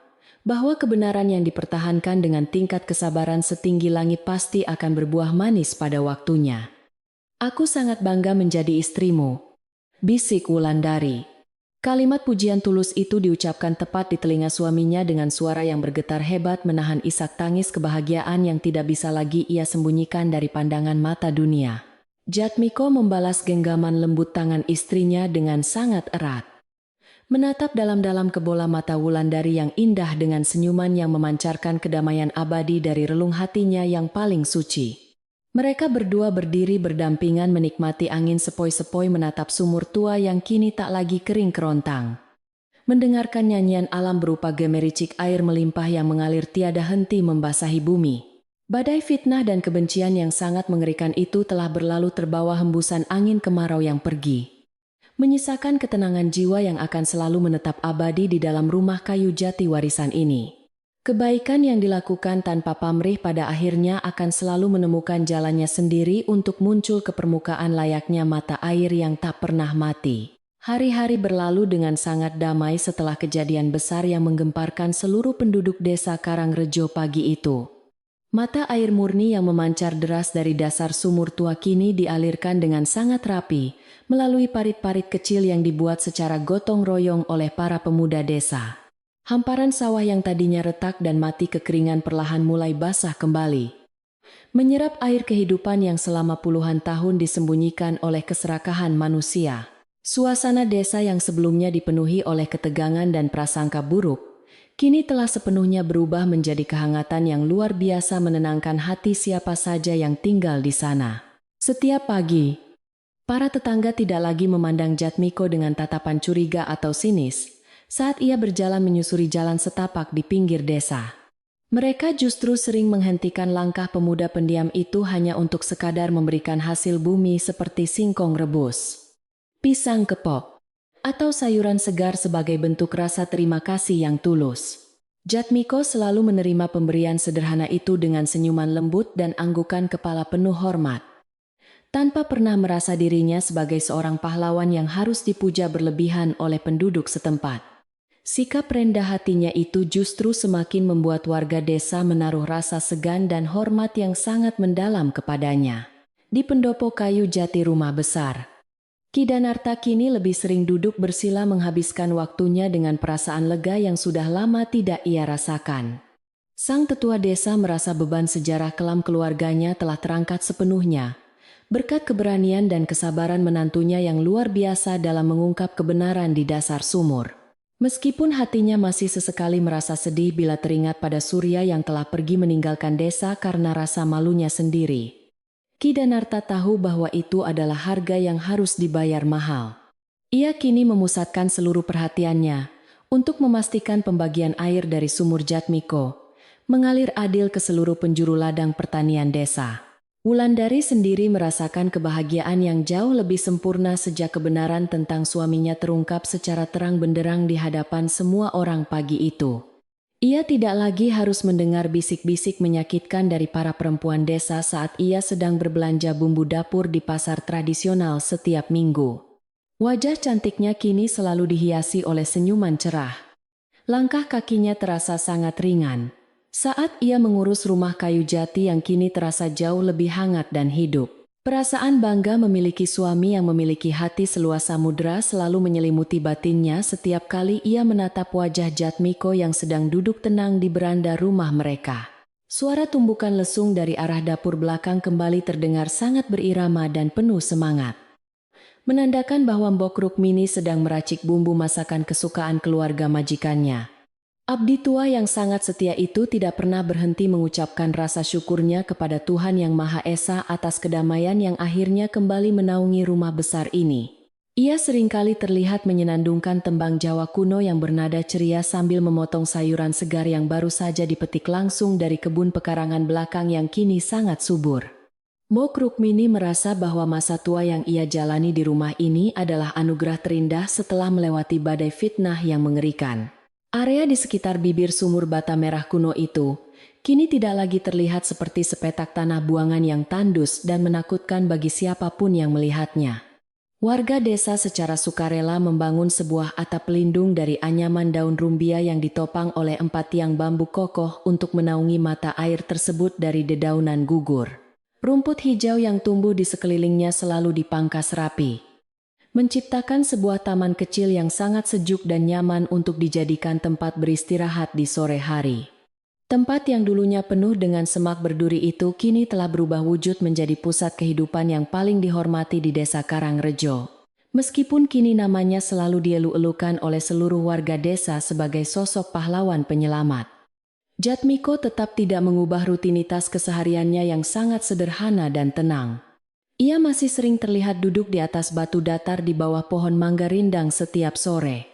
bahwa kebenaran yang dipertahankan dengan tingkat kesabaran setinggi langit pasti akan berbuah manis pada waktunya. Aku sangat bangga menjadi istrimu, bisik Wulandari. Kalimat pujian tulus itu diucapkan tepat di telinga suaminya dengan suara yang bergetar hebat menahan isak tangis kebahagiaan yang tidak bisa lagi ia sembunyikan dari pandangan mata dunia. Jatmiko membalas genggaman lembut tangan istrinya dengan sangat erat. Menatap dalam-dalam ke bola mata Wulandari yang indah dengan senyuman yang memancarkan kedamaian abadi dari relung hatinya yang paling suci. Mereka berdua berdiri berdampingan menikmati angin sepoi-sepoi menatap sumur tua yang kini tak lagi kering kerontang. Mendengarkan nyanyian alam berupa gemericik air melimpah yang mengalir tiada henti membasahi bumi. Badai fitnah dan kebencian yang sangat mengerikan itu telah berlalu terbawa hembusan angin kemarau yang pergi, menyisakan ketenangan jiwa yang akan selalu menetap abadi di dalam rumah kayu jati warisan ini. Kebaikan yang dilakukan tanpa pamrih pada akhirnya akan selalu menemukan jalannya sendiri untuk muncul ke permukaan layaknya mata air yang tak pernah mati. Hari-hari berlalu dengan sangat damai setelah kejadian besar yang menggemparkan seluruh penduduk desa Karangrejo pagi itu. Mata air murni yang memancar deras dari dasar sumur tua kini dialirkan dengan sangat rapi, melalui parit-parit kecil yang dibuat secara gotong royong oleh para pemuda desa. Hamparan sawah yang tadinya retak dan mati kekeringan perlahan mulai basah kembali, menyerap air kehidupan yang selama puluhan tahun disembunyikan oleh keserakahan manusia. Suasana desa yang sebelumnya dipenuhi oleh ketegangan dan prasangka buruk, kini telah sepenuhnya berubah menjadi kehangatan yang luar biasa menenangkan hati siapa saja yang tinggal di sana. Setiap pagi, para tetangga tidak lagi memandang Jatmiko dengan tatapan curiga atau sinis saat ia berjalan menyusuri jalan setapak di pinggir desa. Mereka justru sering menghentikan langkah pemuda pendiam itu hanya untuk sekadar memberikan hasil bumi seperti singkong rebus, pisang kepok, atau sayuran segar sebagai bentuk rasa terima kasih yang tulus. Jatmiko selalu menerima pemberian sederhana itu dengan senyuman lembut dan anggukan kepala penuh hormat, tanpa pernah merasa dirinya sebagai seorang pahlawan yang harus dipuja berlebihan oleh penduduk setempat. Sikap rendah hatinya itu justru semakin membuat warga desa menaruh rasa segan dan hormat yang sangat mendalam kepadanya. Di pendopo kayu jati rumah besar, Ki Danarta kini lebih sering duduk bersila menghabiskan waktunya dengan perasaan lega yang sudah lama tidak ia rasakan. Sang tetua desa merasa beban sejarah kelam keluarganya telah terangkat sepenuhnya, berkat keberanian dan kesabaran menantunya yang luar biasa dalam mengungkap kebenaran di dasar sumur. Meskipun hatinya masih sesekali merasa sedih bila teringat pada Surya yang telah pergi meninggalkan desa karena rasa malunya sendiri, Ki Danarta tahu bahwa itu adalah harga yang harus dibayar mahal. Ia kini memusatkan seluruh perhatiannya untuk memastikan pembagian air dari sumur Jatmiko mengalir adil ke seluruh penjuru ladang pertanian desa. Wulandari sendiri merasakan kebahagiaan yang jauh lebih sempurna sejak kebenaran tentang suaminya terungkap secara terang benderang di hadapan semua orang pagi itu. Ia tidak lagi harus mendengar bisik-bisik menyakitkan dari para perempuan desa saat ia sedang berbelanja bumbu dapur di pasar tradisional setiap minggu. Wajah cantiknya kini selalu dihiasi oleh senyuman cerah. Langkah kakinya terasa sangat ringan saat ia mengurus rumah kayu jati yang kini terasa jauh lebih hangat dan hidup. Perasaan bangga memiliki suami yang memiliki hati seluas samudera selalu menyelimuti batinnya setiap kali ia menatap wajah Jatmiko yang sedang duduk tenang di beranda rumah mereka. Suara tumbukan lesung dari arah dapur belakang kembali terdengar sangat berirama dan penuh semangat, menandakan bahwa Mbok Rukmini sedang meracik bumbu masakan kesukaan keluarga majikannya. Abdi tua yang sangat setia itu tidak pernah berhenti mengucapkan rasa syukurnya kepada Tuhan Yang Maha Esa atas kedamaian yang akhirnya kembali menaungi rumah besar ini. Ia seringkali terlihat menyenandungkan tembang Jawa kuno yang bernada ceria sambil memotong sayuran segar yang baru saja dipetik langsung dari kebun pekarangan belakang yang kini sangat subur. Mbok Rukmini merasa bahwa masa tua yang ia jalani di rumah ini adalah anugerah terindah setelah melewati badai fitnah yang mengerikan. Area di sekitar bibir sumur bata merah kuno itu kini tidak lagi terlihat seperti sepetak tanah buangan yang tandus dan menakutkan bagi siapapun yang melihatnya. Warga desa secara sukarela membangun sebuah atap pelindung dari anyaman daun rumbia yang ditopang oleh 4 tiang bambu kokoh untuk menaungi mata air tersebut dari dedaunan gugur. Rumput hijau yang tumbuh di sekelilingnya selalu dipangkas rapi, menciptakan sebuah taman kecil yang sangat sejuk dan nyaman untuk dijadikan tempat beristirahat di sore hari. Tempat yang dulunya penuh dengan semak berduri itu kini telah berubah wujud menjadi pusat kehidupan yang paling dihormati di desa Karangrejo. Meskipun kini namanya selalu dielu-elukan oleh seluruh warga desa sebagai sosok pahlawan penyelamat, Jatmiko tetap tidak mengubah rutinitas kesehariannya yang sangat sederhana dan tenang. Ia masih sering terlihat duduk di atas batu datar di bawah pohon mangga rindang setiap sore,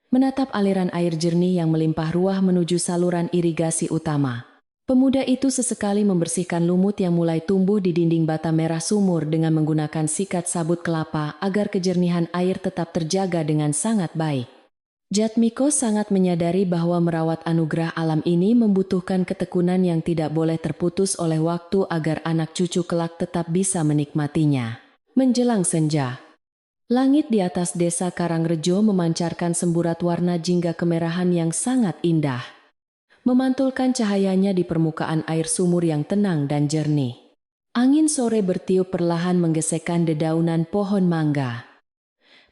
menatap aliran air jernih yang melimpah ruah menuju saluran irigasi utama. Pemuda itu sesekali membersihkan lumut yang mulai tumbuh di dinding bata merah sumur dengan menggunakan sikat sabut kelapa agar kejernihan air tetap terjaga dengan sangat baik. Jatmiko sangat menyadari bahwa merawat anugerah alam ini membutuhkan ketekunan yang tidak boleh terputus oleh waktu agar anak cucu kelak tetap bisa menikmatinya. Menjelang senja, langit di atas desa Karangrejo memancarkan semburat warna jingga kemerahan yang sangat indah, memantulkan cahayanya di permukaan air sumur yang tenang dan jernih. Angin sore bertiup perlahan menggesekkan dedaunan pohon mangga,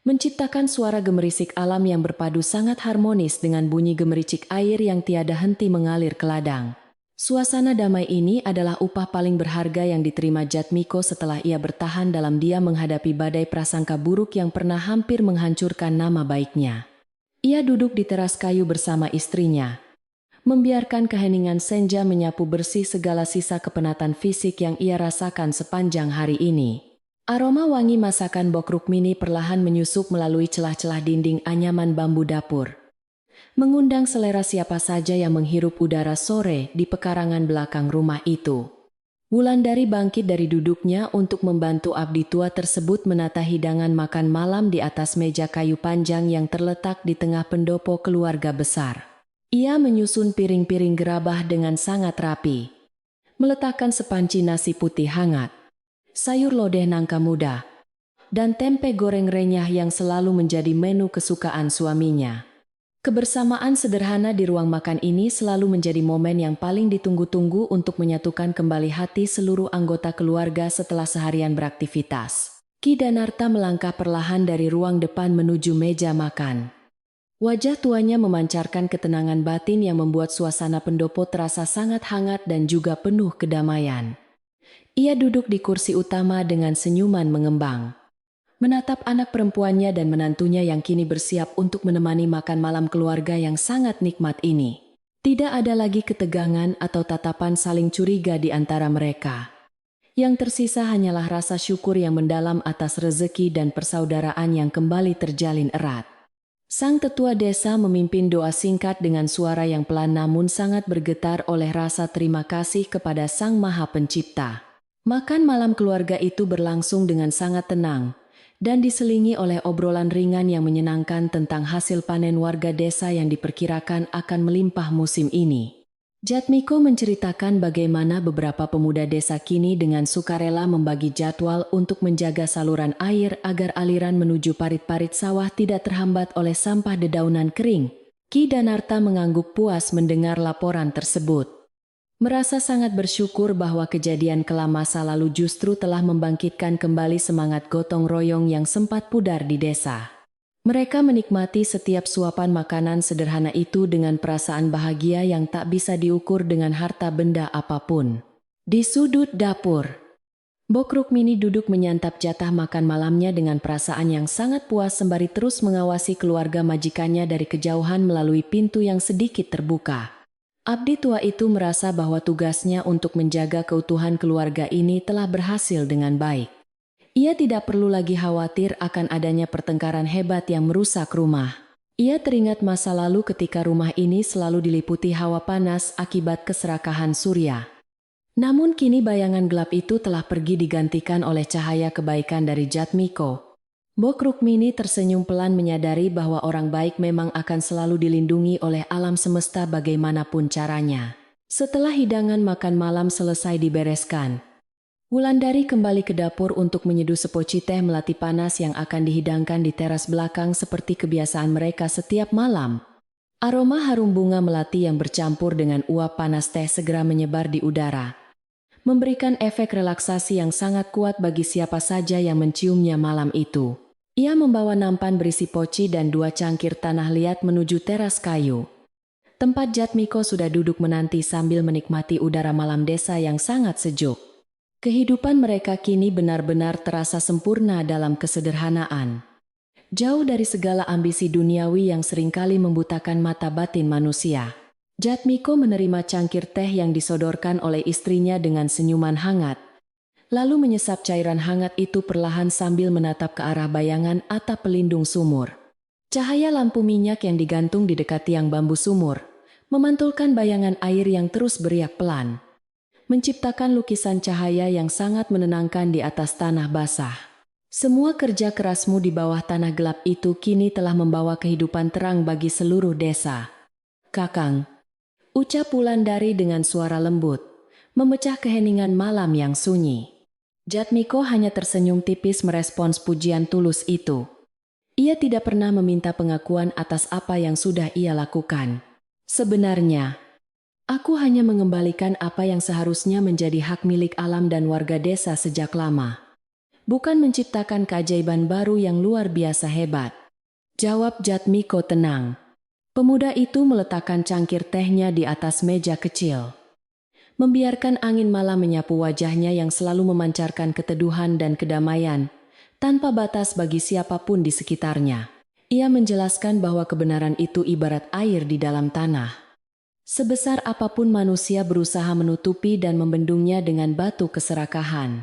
menciptakan suara gemerisik alam yang berpadu sangat harmonis dengan bunyi gemericik air yang tiada henti mengalir ke ladang. Suasana damai ini adalah upah paling berharga yang diterima Jatmiko setelah ia bertahan dalam diam menghadapi badai prasangka buruk yang pernah hampir menghancurkan nama baiknya. Ia duduk di teras kayu bersama istrinya, membiarkan keheningan senja menyapu bersih segala sisa kepenatan fisik yang ia rasakan sepanjang hari ini. Aroma wangi masakan Bok Rukmini perlahan menyusup melalui celah-celah dinding anyaman bambu dapur, mengundang selera siapa saja yang menghirup udara sore di pekarangan belakang rumah itu. Wulandari bangkit dari duduknya untuk membantu abdi tua tersebut menata hidangan makan malam di atas meja kayu panjang yang terletak di tengah pendopo keluarga besar. Ia menyusun piring-piring gerabah dengan sangat rapi, meletakkan sepanci nasi putih hangat, sayur lodeh nangka muda, dan tempe goreng renyah yang selalu menjadi menu kesukaan suaminya. Kebersamaan sederhana di ruang makan ini selalu menjadi momen yang paling ditunggu-tunggu untuk menyatukan kembali hati seluruh anggota keluarga setelah seharian beraktivitas. Ki Danarta melangkah perlahan dari ruang depan menuju meja makan. Wajah tuanya memancarkan ketenangan batin yang membuat suasana pendopo terasa sangat hangat dan juga penuh kedamaian. Ia duduk di kursi utama dengan senyuman mengembang, menatap anak perempuannya dan menantunya yang kini bersiap untuk menemani makan malam keluarga yang sangat nikmat ini. Tidak ada lagi ketegangan atau tatapan saling curiga di antara mereka. Yang tersisa hanyalah rasa syukur yang mendalam atas rezeki dan persaudaraan yang kembali terjalin erat. Sang tetua desa memimpin doa singkat dengan suara yang pelan namun sangat bergetar oleh rasa terima kasih kepada Sang Maha Pencipta. Makan malam keluarga itu berlangsung dengan sangat tenang dan diselingi oleh obrolan ringan yang menyenangkan tentang hasil panen warga desa yang diperkirakan akan melimpah musim ini. Jatmiko menceritakan bagaimana beberapa pemuda desa kini dengan sukarela membagi jadwal untuk menjaga saluran air agar aliran menuju parit-parit sawah tidak terhambat oleh sampah dedaunan kering. Ki Danarta mengangguk puas mendengar laporan tersebut, merasa sangat bersyukur bahwa kejadian kelam masa lalu justru telah membangkitkan kembali semangat gotong royong yang sempat pudar di desa. Mereka menikmati setiap suapan makanan sederhana itu dengan perasaan bahagia yang tak bisa diukur dengan harta benda apapun. Di sudut dapur, Bok Rukmini duduk menyantap jatah makan malamnya dengan perasaan yang sangat puas sembari terus mengawasi keluarga majikannya dari kejauhan melalui pintu yang sedikit terbuka. Abdi tua itu merasa bahwa tugasnya untuk menjaga keutuhan keluarga ini telah berhasil dengan baik. Ia tidak perlu lagi khawatir akan adanya pertengkaran hebat yang merusak rumah. Ia teringat masa lalu ketika rumah ini selalu diliputi hawa panas akibat keserakahan surya. Namun kini bayangan gelap itu telah pergi digantikan oleh cahaya kebaikan dari Jatmiko. Bok Rukmini tersenyum pelan menyadari bahwa orang baik memang akan selalu dilindungi oleh alam semesta bagaimanapun caranya. Setelah hidangan makan malam selesai dibereskan, Wulandari kembali ke dapur untuk menyeduh sepoci teh melati panas yang akan dihidangkan di teras belakang seperti kebiasaan mereka setiap malam. Aroma harum bunga melati yang bercampur dengan uap panas teh segera menyebar di udara, memberikan efek relaksasi yang sangat kuat bagi siapa saja yang menciumnya malam itu. Ia membawa nampan berisi poci dan 2 cangkir tanah liat menuju teras kayu, tempat Jatmiko sudah duduk menanti sambil menikmati udara malam desa yang sangat sejuk. Kehidupan mereka kini benar-benar terasa sempurna dalam kesederhanaan, jauh dari segala ambisi duniawi yang seringkali membutakan mata batin manusia. Jatmiko menerima cangkir teh yang disodorkan oleh istrinya dengan senyuman hangat, lalu menyesap cairan hangat itu perlahan sambil menatap ke arah bayangan atap pelindung sumur. Cahaya lampu minyak yang digantung di dekat tiang bambu sumur memantulkan bayangan air yang terus beriak pelan, menciptakan lukisan cahaya yang sangat menenangkan di atas tanah basah. Semua kerja kerasmu di bawah tanah gelap itu kini telah membawa kehidupan terang bagi seluruh desa. Kakang, ucap Wulandari dengan suara lembut, memecah keheningan malam yang sunyi. Jatmiko hanya tersenyum tipis merespons pujian tulus itu. Ia tidak pernah meminta pengakuan atas apa yang sudah ia lakukan. Sebenarnya, Aku hanya mengembalikan apa yang seharusnya menjadi hak milik alam dan warga desa sejak lama. Bukan menciptakan keajaiban baru yang luar biasa hebat. Jawab Jatmiko tenang. Pemuda itu meletakkan cangkir tehnya di atas meja kecil. Membiarkan angin malam menyapu wajahnya yang selalu memancarkan keteduhan dan kedamaian, tanpa batas bagi siapapun di sekitarnya. Ia menjelaskan bahwa kebenaran itu ibarat air di dalam tanah. Sebesar apapun manusia berusaha menutupi dan membendungnya dengan batu keserakahan,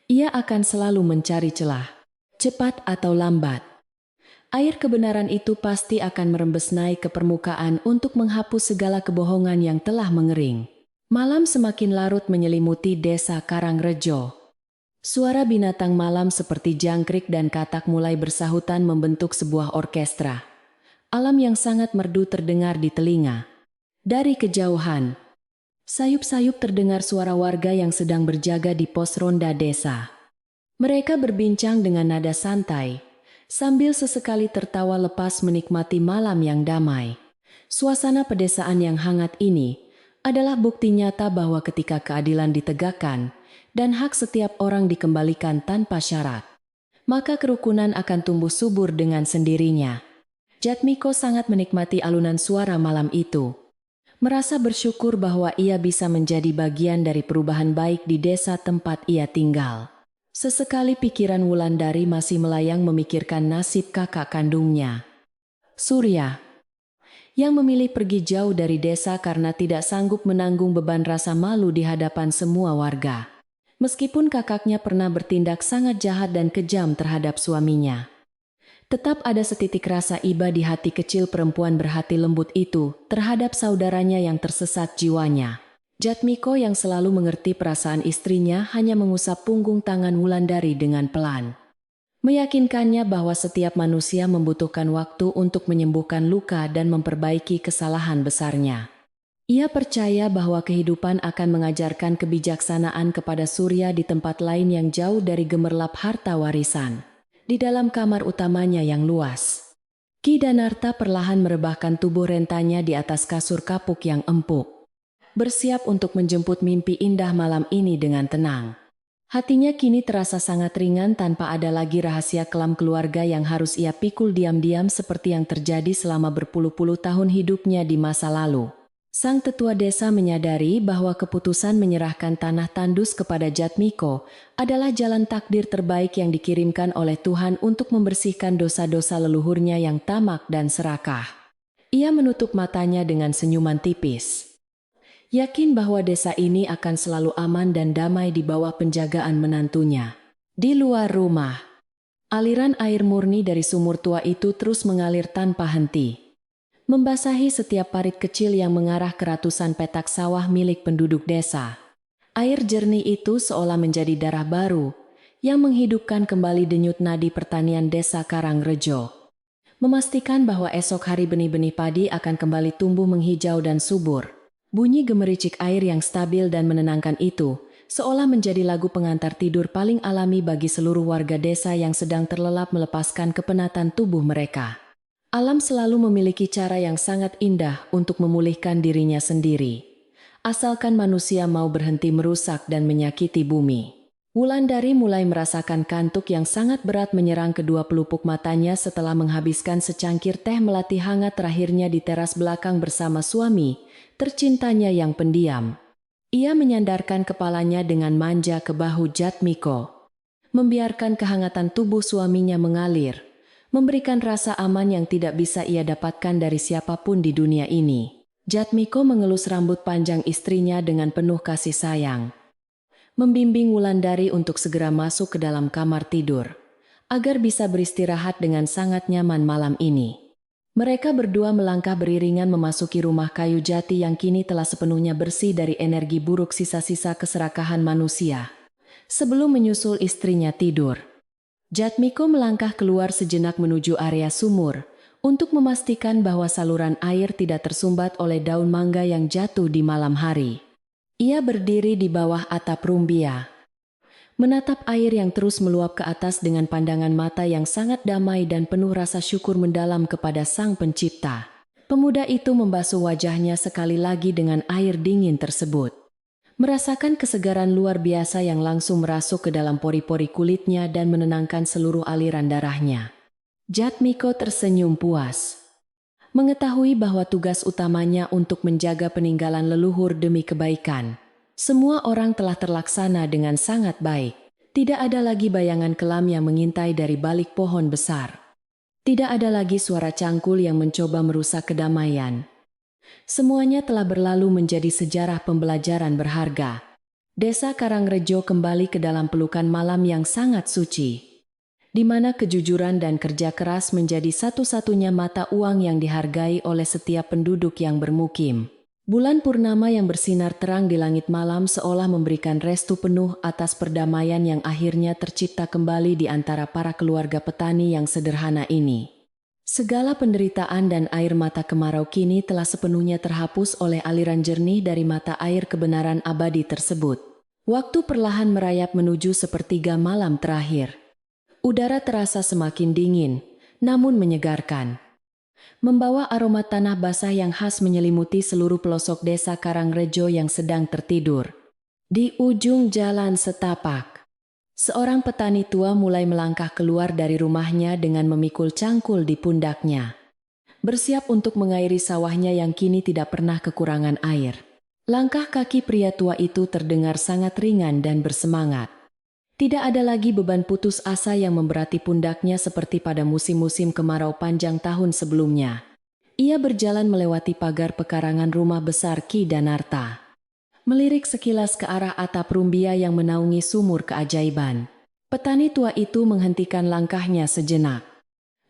ia akan selalu mencari celah, cepat atau lambat. Air kebenaran itu pasti akan merembes naik ke permukaan untuk menghapus segala kebohongan yang telah mengering. Malam semakin larut menyelimuti desa Karangrejo. Suara binatang malam seperti jangkrik dan katak mulai bersahutan membentuk sebuah orkestra. Alam yang sangat merdu terdengar di telinga. Dari kejauhan, sayup-sayup terdengar suara warga yang sedang berjaga di pos ronda desa. Mereka berbincang dengan nada santai, sambil sesekali tertawa lepas menikmati malam yang damai. Suasana pedesaan yang hangat ini adalah bukti nyata bahwa ketika keadilan ditegakkan dan hak setiap orang dikembalikan tanpa syarat, maka kerukunan akan tumbuh subur dengan sendirinya. Jatmiko sangat menikmati alunan suara malam itu. Merasa bersyukur bahwa ia bisa menjadi bagian dari perubahan baik di desa tempat ia tinggal. Sesekali pikiran Wulandari masih melayang memikirkan nasib kakak kandungnya, Surya, yang memilih pergi jauh dari desa karena tidak sanggup menanggung beban rasa malu di hadapan semua warga. Meskipun kakaknya pernah bertindak sangat jahat dan kejam terhadap suaminya, tetap ada setitik rasa iba di hati kecil perempuan berhati lembut itu terhadap saudaranya yang tersesat jiwanya. Jatmiko yang selalu mengerti perasaan istrinya hanya mengusap punggung tangan Wulandari dengan pelan, meyakinkannya bahwa setiap manusia membutuhkan waktu untuk menyembuhkan luka dan memperbaiki kesalahan besarnya. Ia percaya bahwa kehidupan akan mengajarkan kebijaksanaan kepada Surya di tempat lain yang jauh dari gemerlap harta warisan. Di dalam kamar utamanya yang luas, Ki Danarta perlahan merebahkan tubuh rentanya di atas kasur kapuk yang empuk, bersiap untuk menjemput mimpi indah malam ini dengan tenang. Hatinya kini terasa sangat ringan tanpa ada lagi rahasia kelam keluarga yang harus ia pikul diam-diam seperti yang terjadi selama berpuluh-puluh tahun hidupnya di masa lalu. Sang tetua desa menyadari bahwa keputusan menyerahkan tanah tandus kepada Jatmiko adalah jalan takdir terbaik yang dikirimkan oleh Tuhan untuk membersihkan dosa-dosa leluhurnya yang tamak dan serakah. Ia menutup matanya dengan senyuman tipis, yakin bahwa desa ini akan selalu aman dan damai di bawah penjagaan menantunya. Di luar rumah, aliran air murni dari sumur tua itu terus mengalir tanpa henti, membasahi setiap parit kecil yang mengarah ke ratusan petak sawah milik penduduk desa. Air jernih itu seolah menjadi darah baru yang menghidupkan kembali denyut nadi pertanian desa Karangrejo, memastikan bahwa esok hari benih-benih padi akan kembali tumbuh menghijau dan subur. Bunyi gemericik air yang stabil dan menenangkan itu seolah menjadi lagu pengantar tidur paling alami bagi seluruh warga desa yang sedang terlelap melepaskan kepenatan tubuh mereka. Alam selalu memiliki cara yang sangat indah untuk memulihkan dirinya sendiri, asalkan manusia mau berhenti merusak dan menyakiti bumi. Wulandari mulai merasakan kantuk yang sangat berat menyerang kedua pelupuk matanya setelah menghabiskan secangkir teh melati hangat terakhirnya di teras belakang bersama suami tercintanya yang pendiam. Ia menyandarkan kepalanya dengan manja ke bahu Jatmiko, membiarkan kehangatan tubuh suaminya mengalir, memberikan rasa aman yang tidak bisa ia dapatkan dari siapapun di dunia ini. Jatmiko mengelus rambut panjang istrinya dengan penuh kasih sayang, membimbing Wulandari untuk segera masuk ke dalam kamar tidur, agar bisa beristirahat dengan sangat nyaman malam ini. Mereka berdua melangkah beriringan memasuki rumah kayu jati yang kini telah sepenuhnya bersih dari energi buruk sisa-sisa keserakahan manusia. Sebelum menyusul istrinya tidur, Jatmiko melangkah keluar sejenak menuju area sumur untuk memastikan bahwa saluran air tidak tersumbat oleh daun mangga yang jatuh di malam hari. Ia berdiri di bawah atap rumbia, menatap air yang terus meluap ke atas dengan pandangan mata yang sangat damai dan penuh rasa syukur mendalam kepada Sang Pencipta. Pemuda itu membasuh wajahnya sekali lagi dengan air dingin tersebut. Merasakan kesegaran luar biasa yang langsung merasuk ke dalam pori-pori kulitnya dan menenangkan seluruh aliran darahnya. Jatmiko tersenyum puas. Mengetahui bahwa tugas utamanya untuk menjaga peninggalan leluhur demi kebaikan. Semua orang telah terlaksana dengan sangat baik. Tidak ada lagi bayangan kelam yang mengintai dari balik pohon besar. Tidak ada lagi suara cangkul yang mencoba merusak kedamaian. Semuanya telah berlalu menjadi sejarah pembelajaran berharga. Desa Karangrejo kembali ke dalam pelukan malam yang sangat suci, di mana kejujuran dan kerja keras menjadi satu-satunya mata uang yang dihargai oleh setiap penduduk yang bermukim. Bulan purnama yang bersinar terang di langit malam seolah memberikan restu penuh atas perdamaian yang akhirnya tercipta kembali di antara para keluarga petani yang sederhana ini. Segala penderitaan dan air mata kemarau kini telah sepenuhnya terhapus oleh aliran jernih dari mata air kebenaran abadi tersebut. Waktu perlahan merayap menuju sepertiga malam terakhir. Udara terasa semakin dingin, namun menyegarkan. Membawa aroma tanah basah yang khas menyelimuti seluruh pelosok desa Karangrejo yang sedang tertidur. Di ujung jalan setapak, seorang petani tua mulai melangkah keluar dari rumahnya dengan memikul cangkul di pundaknya. Bersiap untuk mengairi sawahnya yang kini tidak pernah kekurangan air. Langkah kaki pria tua itu terdengar sangat ringan dan bersemangat. Tidak ada lagi beban putus asa yang memberati pundaknya seperti pada musim-musim kemarau panjang tahun sebelumnya. Ia berjalan melewati pagar pekarangan rumah besar Ki Danarta. Melirik sekilas ke arah atap rumbia yang menaungi sumur keajaiban. Petani tua itu menghentikan langkahnya sejenak.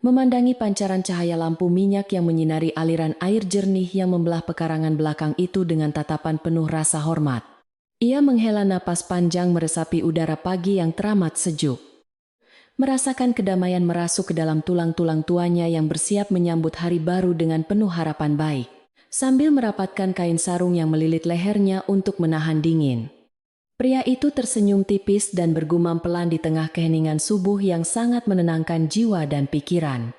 Memandangi pancaran cahaya lampu minyak yang menyinari aliran air jernih yang membelah pekarangan belakang itu dengan tatapan penuh rasa hormat. Ia menghela napas panjang meresapi udara pagi yang teramat sejuk. Merasakan kedamaian merasuk ke dalam tulang-tulang tuanya yang bersiap menyambut hari baru dengan penuh harapan baik. Sambil merapatkan kain sarung yang melilit lehernya untuk menahan dingin. Pria itu tersenyum tipis dan bergumam pelan di tengah keheningan subuh yang sangat menenangkan jiwa dan pikiran.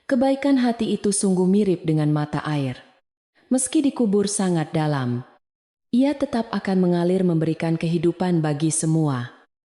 Kebaikan hati itu sungguh mirip dengan mata air. Meski dikubur sangat dalam, ia tetap akan mengalir memberikan kehidupan bagi semua.